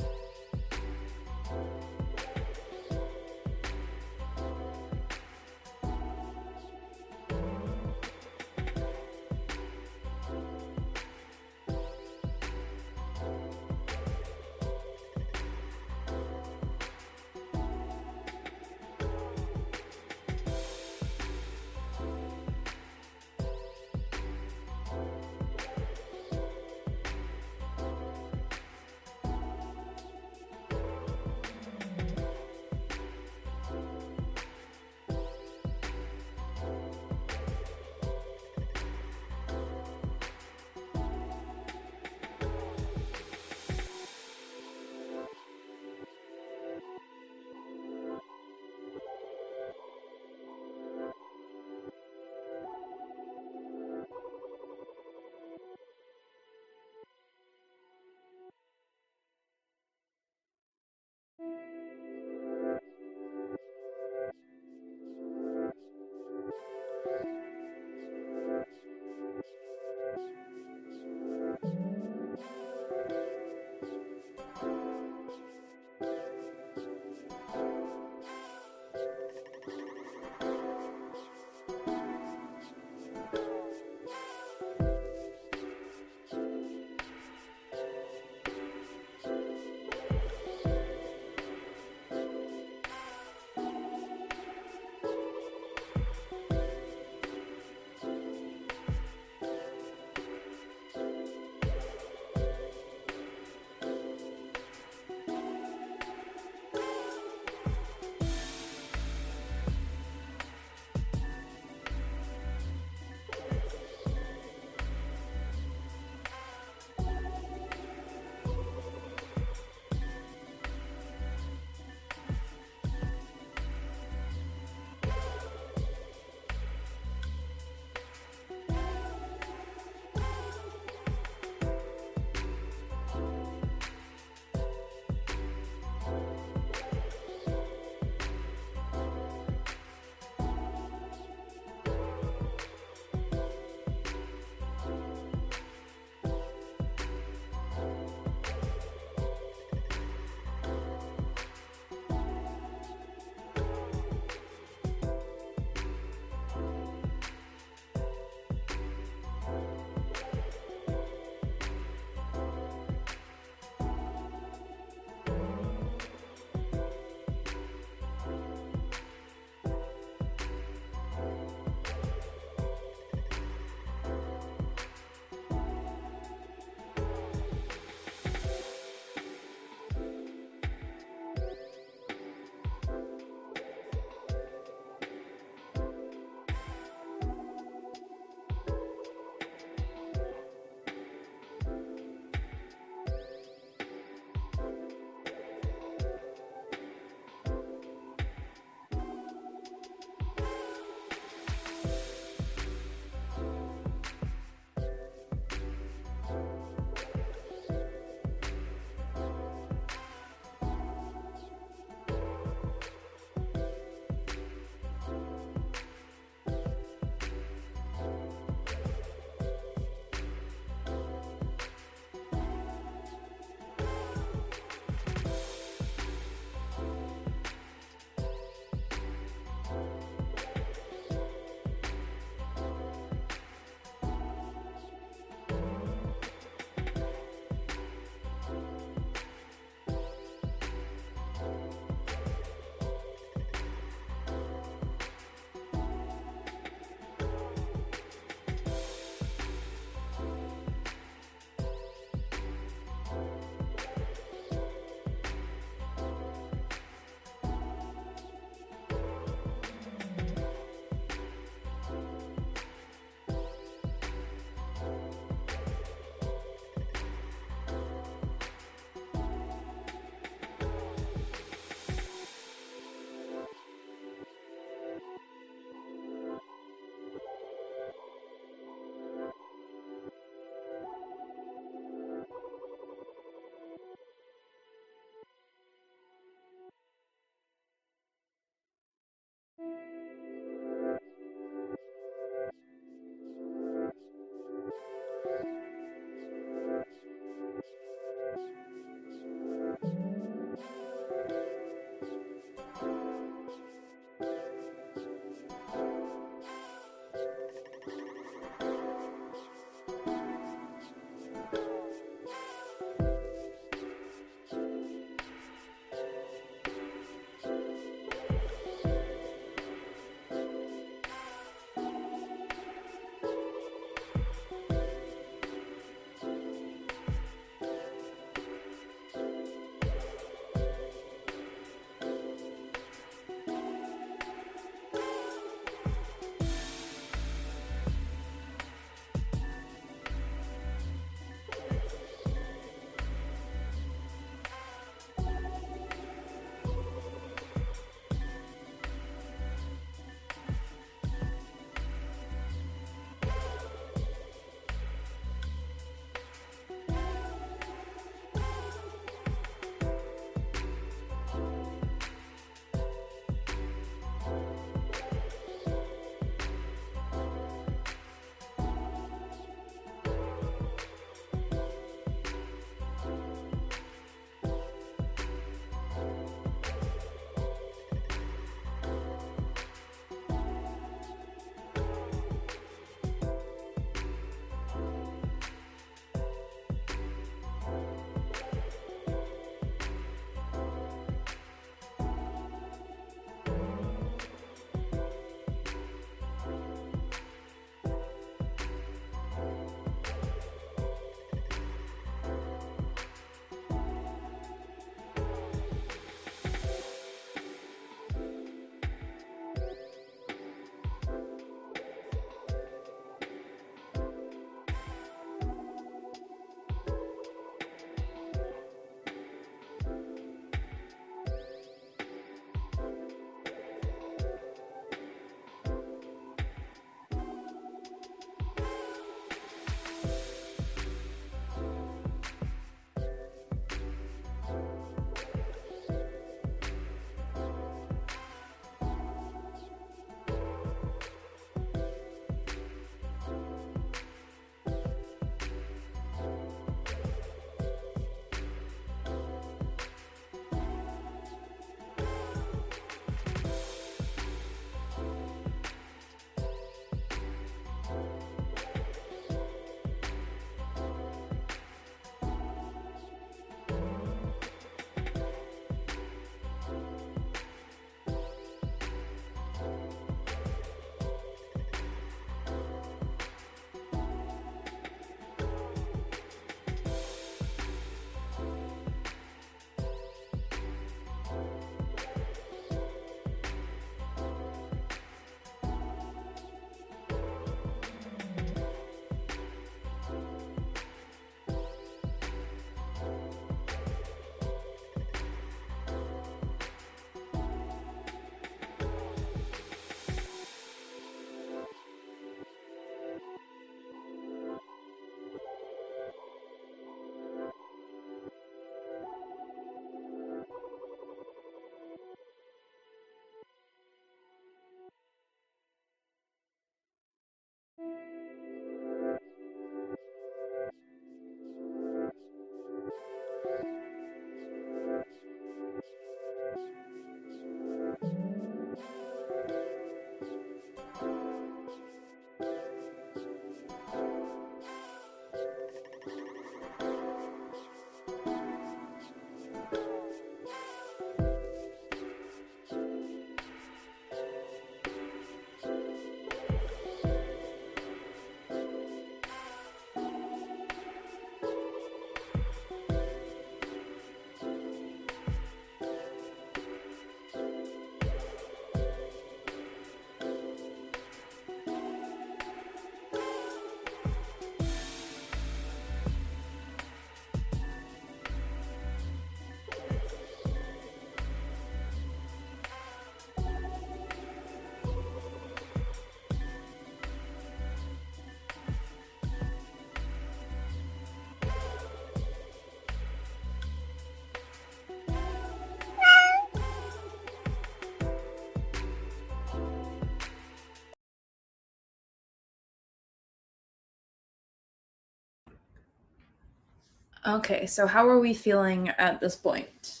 Okay, so how are we feeling at this point?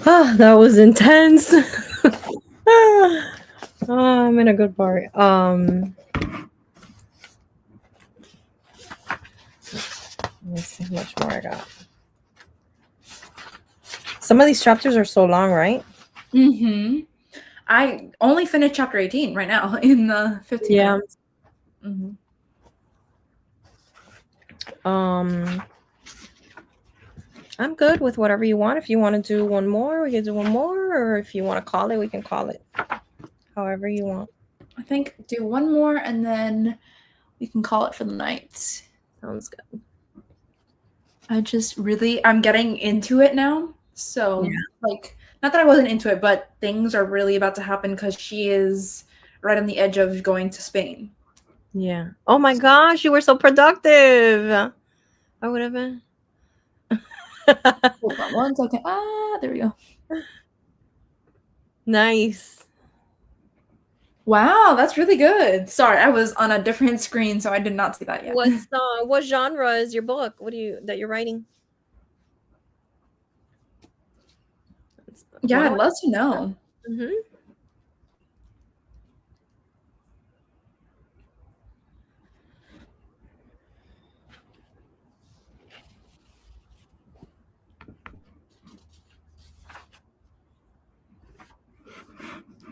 That was intense. I'm in a good part. Let me see how much more I got. Some of these chapters are so long, right? Mm-hmm. I only finished chapter 18 right now in the 15 Yeah. minutes. Mm-hmm. I'm good with whatever you want. If you want to do one more, we can do one more, or if you want to call it, we can call it. However you want. I think do one more and then we can call it for the night. Sounds good. I'm getting into it now. So, Yeah. like, not that I wasn't into it, but things are really about to happen because she is right on the edge of going to Spain. Yeah. Oh my gosh, you were so productive. I would have been. Hold on 1 second. There we go. Nice. Wow, that's really good. Sorry, I was on a different screen, so I did not see that yet. What genre is your book? What you're writing? Yeah, I'd love to know. Mm-hmm.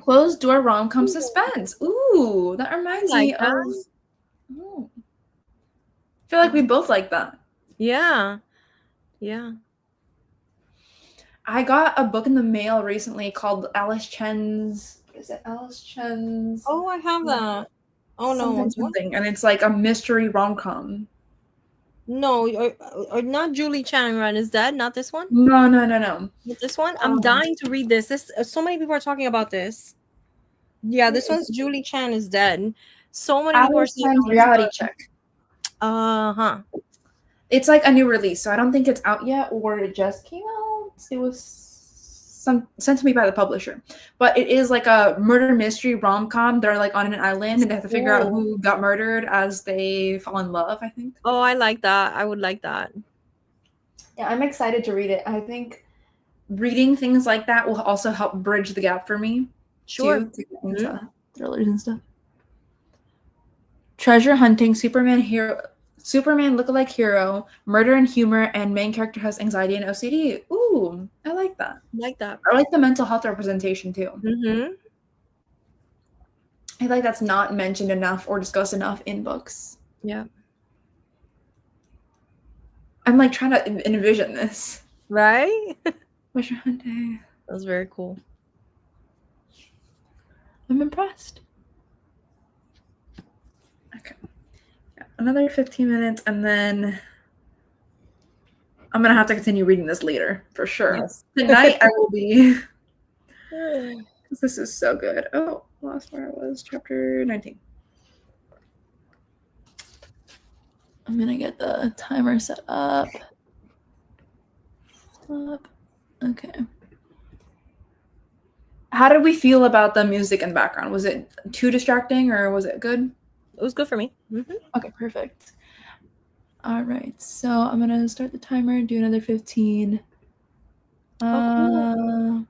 Closed door rom-com suspense. Ooh, that reminds me of. Oh. I feel like we both like that. Yeah. Yeah. I got a book in the mail recently called Alice Chen's. What is it? Alice Chen's. Oh, I have that. Oh no, something, and it's like a mystery rom-com. No, or not Julie Chang, right? Is that not this one? No. This one? I'm dying to read this. So many people are talking about this. Yeah, this one's Julie Chan is dead. So many people are saying Reality Check. Uh-huh. It's like a new release, so I don't think it's out yet, or it just came out. It was sent to me by the publisher, but it is like a murder mystery rom-com. They're like on an island and they have to figure out who got murdered as they fall in love, I think. Oh, I like that. I would like that. Yeah, I'm excited to read it. I think reading things like that will also help bridge the gap for me. Sure. Too, to get into thrillers and stuff. Treasure hunting, Superman lookalike hero, murder and humor, and main character has anxiety and OCD. Ooh, I like that. I like the mental health representation too. Mm-hmm. I feel like that's not mentioned enough or discussed enough in books. Yeah. I'm like trying to envision this. Right? Treasure hunting. That's very cool. I'm impressed. Okay. Yeah, another 15 minutes and then I'm gonna have to continue reading this later for sure. Yes. Tonight I will be. This is so good. Oh, lost where I was. Chapter 19. I'm gonna get the timer set up. Stop. Okay. How did we feel about the music in the background? Was it too distracting or was it good? It was good for me. Mm-hmm. Okay, perfect. All right, so I'm gonna start the timer, do another 15. Oh,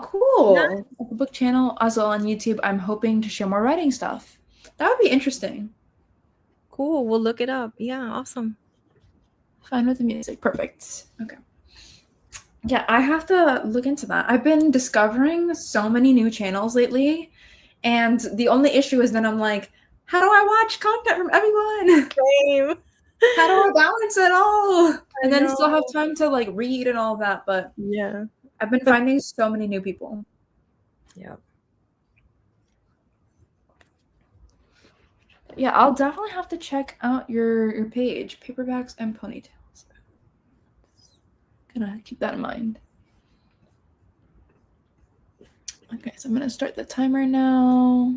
cool. Nice. The book channel as well on YouTube. I'm hoping to share more writing stuff. That would be interesting. Cool. We'll look it up. Yeah, awesome. Fine with the music. Perfect. Okay. Yeah, I have to look into that. I've been discovering so many new channels lately, and the only issue is then I'm like, how do I watch content from everyone? Same. How do I balance it all? And then still have time to like read and all that. But yeah, I've been finding so many new people. Yeah. Yeah, I'll definitely have to check out your page, Paperbacks and Ponytails. Gonna keep that in mind. Okay, so I'm gonna start the timer now.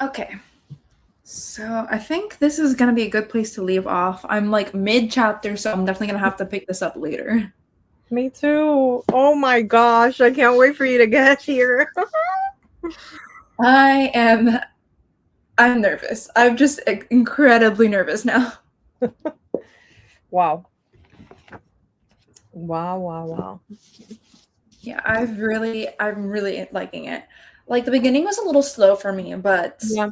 Okay. So I think this is gonna be a good place to leave off. I'm like mid chapter, so I'm definitely gonna have to pick this up later. Me too. Oh my gosh, I can't wait for you to get here. I'm nervous. I'm just incredibly nervous now. Wow. Wow. Yeah, I'm really liking it. Like the beginning was a little slow for me, but Yeah.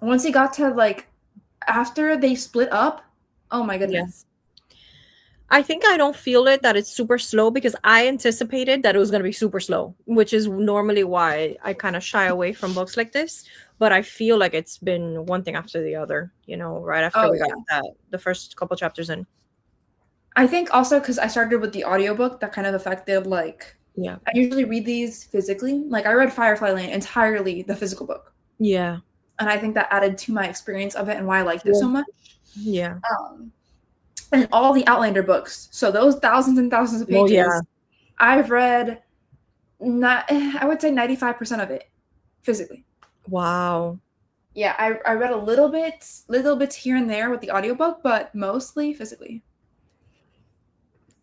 once it got to like after they split up, oh my Yeah. goodness. I think I don't feel it that it's super slow because I anticipated that it was going to be super slow, which is normally why I kind of shy away from books like this. But I feel like it's been one thing after the other, right after Oh we got yeah. the first couple chapters in. I think also because I started with the audiobook, that kind of affected like Yeah. I usually read these physically. Like I read Firefly Lane entirely the physical book. Yeah. And I think that added to my experience of it and why I liked it so much. Yeah. Um, and all the Outlander books. So those thousands and thousands of Oh, pages, yeah. I've read I would say 95% of it physically. Wow. Yeah, I read a little bits here and there with the audiobook, but mostly physically.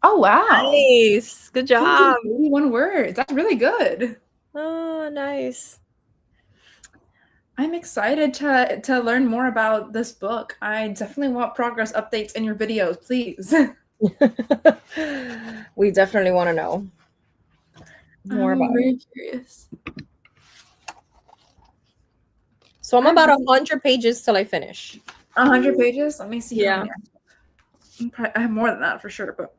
Oh wow. Nice. Good job. 81 words. That's really good. Oh, nice. I'm excited to learn more about this book. I definitely want progress updates in your videos, please. We definitely want to know more I'm about it. very curious. So I'm about 100 pages till I finish. 100 pages? Let me see how Yeah. many I have more than that for sure, but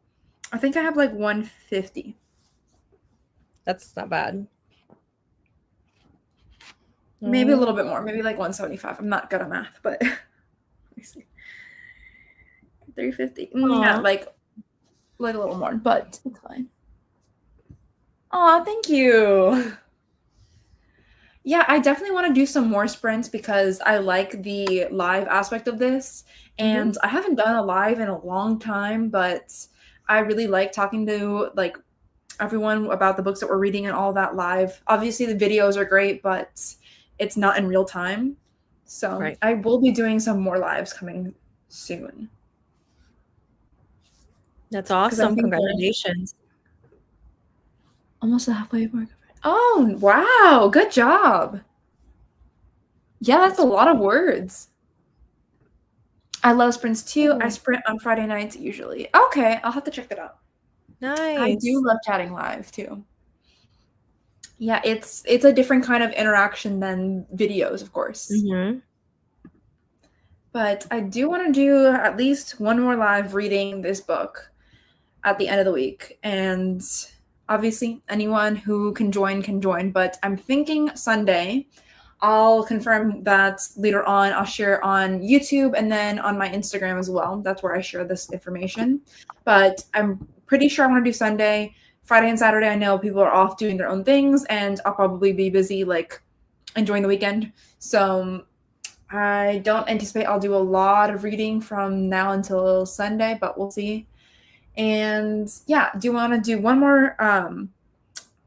I think I have like 150. That's not bad. Maybe a little bit more, maybe like 175. I'm not good at math, but let me see. 350. Yeah, like a little more, but it's fine. Aw, thank you. Yeah, I definitely want to do some more sprints because I like the live aspect of this. And I haven't done a live in a long time, but I really like talking to like everyone about the books that we're reading and all that live. Obviously the videos are great, but it's not in real time. So Right. I will be doing some more lives coming soon. That's awesome. Congratulations. Almost the halfway mark. Oh, wow. Good job. Yeah, that's a lot of words. I love sprints too. I sprint on Friday nights usually. Okay, I'll have to check that out. Nice. I do love chatting live too. Yeah, it's a different kind of interaction than videos, of course. But I do want to do at least one more live reading this book at the end of the week. And obviously, anyone who can join. But I'm thinking Sunday. I'll confirm that later on. I'll share on YouTube and then on my Instagram as well. That's where I share this information. But I'm pretty sure I want to do Sunday. Friday and Saturday, I know people are off doing their own things, and I'll probably be busy, like, enjoying the weekend. So I don't anticipate I'll do a lot of reading from now until Sunday, but we'll see. And yeah, do want to do one more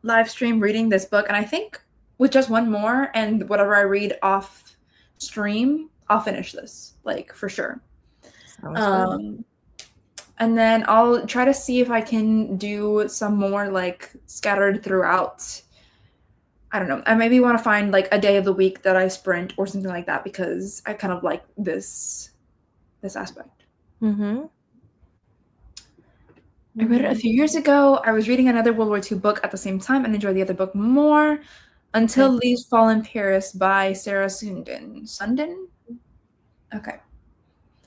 live stream reading this book. And I think with just one more and whatever I read off stream, I'll finish this, like, for sure. And then I'll try to see if I can do some more, like, scattered throughout. I don't know. I maybe want to find, like, a day of the week that I sprint or something like that because I kind of like this aspect. I read it a few years ago. I was reading another World War II book at the same time and enjoyed the other book more. Until Leaves Fall in Paris by Sarah Sundin. Sundin? Okay. I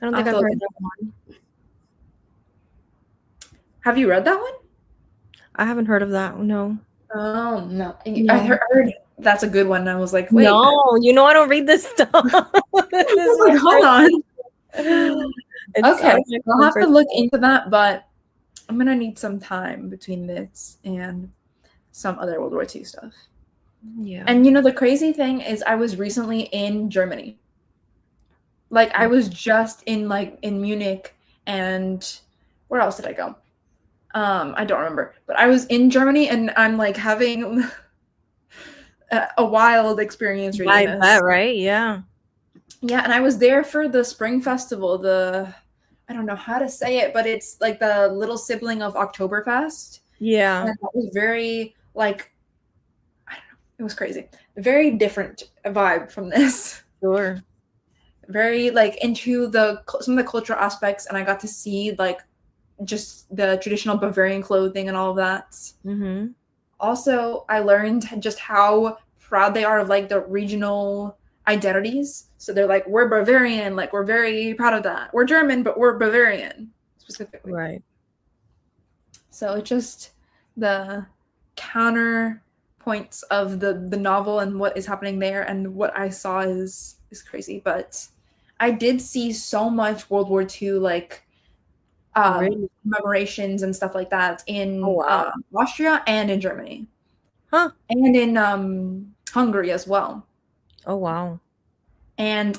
don't think I've heard that one. Have you read that one? I haven't heard of that. No. Oh, no. I heard that's a good one. And I was like, wait. No, I don't read this stuff. Hold on. Okay. I'll have to look into that, but I'm going to need some time between this and some other World War II stuff. Yeah. And the crazy thing is I was recently in Germany. Like I was just in Munich, and where else did I go? I don't remember. But I was in Germany and I'm like having a wild experience reading I this. bet, right? Yeah. Yeah, and I was there for the Spring Festival, I don't know how to say it, but it's like the little sibling of Oktoberfest. Yeah. And that was very like, I don't know, it was crazy. Very different vibe from this. Sure. Very like into some of the cultural aspects, and I got to see like just the traditional Bavarian clothing and all of that. Mm-hmm. Also, I learned just how proud they are of like the regional identities. So they're like, we're Bavarian, like we're very proud of that. We're German, but we're Bavarian specifically. Right. So it's just the counterpoints of the novel and what is happening there, and what I saw is crazy. But I did see so much World War II like Really? commemorations and stuff like that Oh, in wow. Austria and in Germany. Huh. And in Hungary as well. Oh, wow. And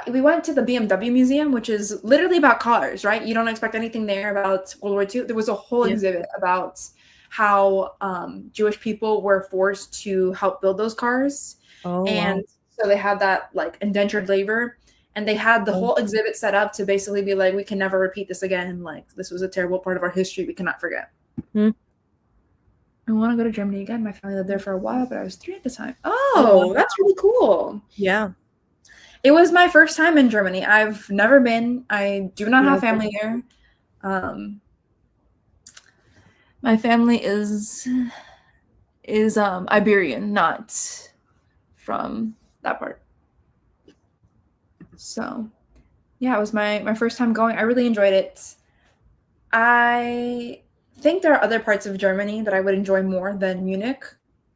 we went to the BMW museum, which is literally about cars, right? You don't expect anything there about World War II. There was a whole Yeah. exhibit about how Jewish people were forced to help build those cars. Oh, And wow. so they had that like indentured labor. And they had the Oh, whole exhibit set up to basically be like, we can never repeat this again. Like, this was a terrible part of our history we cannot forget. hmm. I want to go to Germany again. My family lived there for a while, but I was 3 at the time. Oh, Oh, that's really cool. yeah. It was my first time in Germany. I've never been. I do not have family here. My family is Iberian, not from that part. So, yeah, it was my first time going. I really enjoyed it. I think there are other parts of Germany that I would enjoy more than Munich,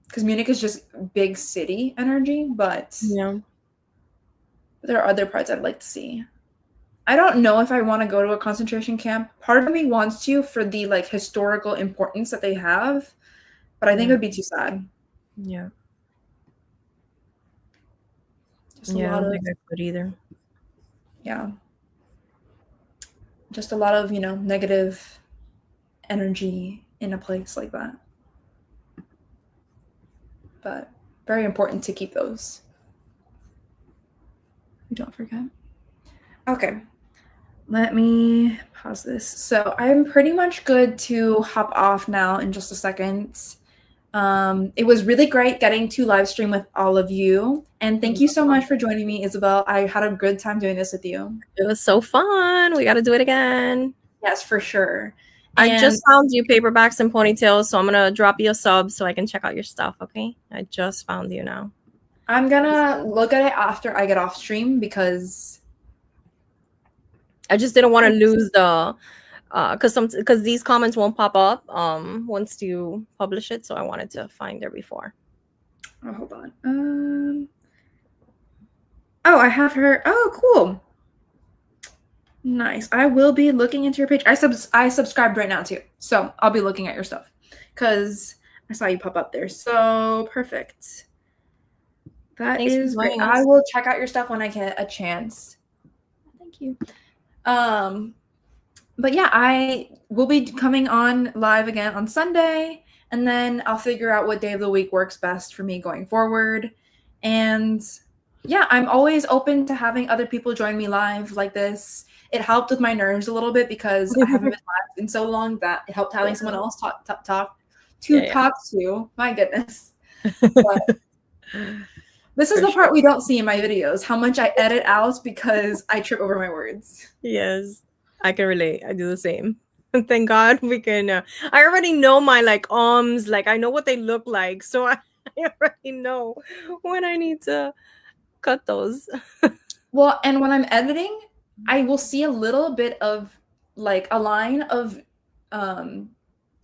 because Munich is just big city energy, but Yeah. there are other parts I'd like to see. I don't know if I want to go to a concentration camp. Part of me wants to for the like historical importance that they have, but I think it would be too sad. Yeah. Just a Yeah, I lot don't of think I could either. yeah. Just a lot of, negative energy in a place like that. But very important to keep those. We don't forget. Okay. Let me pause this. So I'm pretty much good to hop off now in just a second. It was really great getting to live stream with all of you. And thank you so much for joining me, Isabel. I had a good time doing this with you. It was so fun. We got to do it again. Yes, for sure. I just found you paperbacks and ponytails, so I'm going to drop you a sub so I can check out your stuff, okay? I just found you now. I'm going to look at it after I get off stream because I just didn't want to lose the because these comments won't pop up once you publish it, so I wanted to find there before. Oh, hold on. Oh, I have her. Oh, cool. Nice. I will be looking into your page. I subscribed right now too, so I'll be looking at your stuff because I saw you pop up there. So perfect. Thanks is great. I will check out your stuff when I get a chance. Thank you. But yeah, I will be coming on live again on Sunday, and then I'll figure out what day of the week works best for me going forward. And yeah, I'm always open to having other people join me live like this. It helped with my nerves a little bit because I haven't been live in so long that it helped having someone else talk to. My goodness. But this is the part we don't see in my videos, how much I edit out because I trip over my words. Yes, I can relate. I do the same. Thank God we can. I already know my like I know what they look like, so I already know when I need to cut those. Well, and when I'm editing, I will see a little bit of like a line of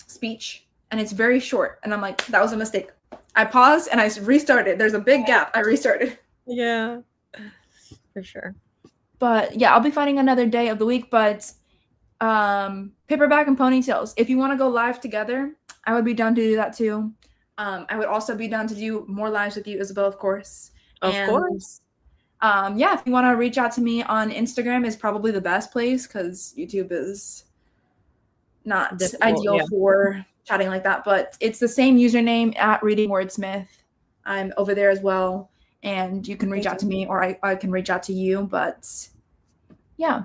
speech, and it's very short, and I'm like, that was a mistake. I paused and I restarted. There's a big gap. I restarted. Yeah, for sure. But yeah, I'll be finding another day of the week. But paperback and ponytails, if you want to go live together, I would be down to do that too. I would also be down to do more lives with you, Isabel, of course. Of course. Yeah, if you want to reach out to me on Instagram is probably the best place because YouTube is not ideal for chatting like that, but it's the same username at Reading Wordsmith. I'm over there as well, and you can reach Thank out you. to me, or I can reach out to you. But yeah,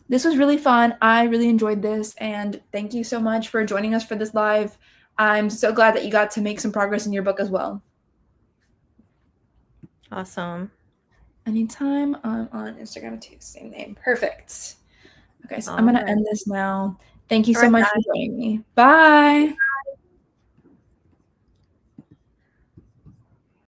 this was really fun. I really enjoyed this, and thank you so much for joining us for this live. I'm so glad that you got to make some progress in your book as well. Awesome. Anytime. I'm on Instagram too, same name. Perfect. Okay, so I'm All gonna right. end this now. Thank you All so right, much for guys. joining me. Bye.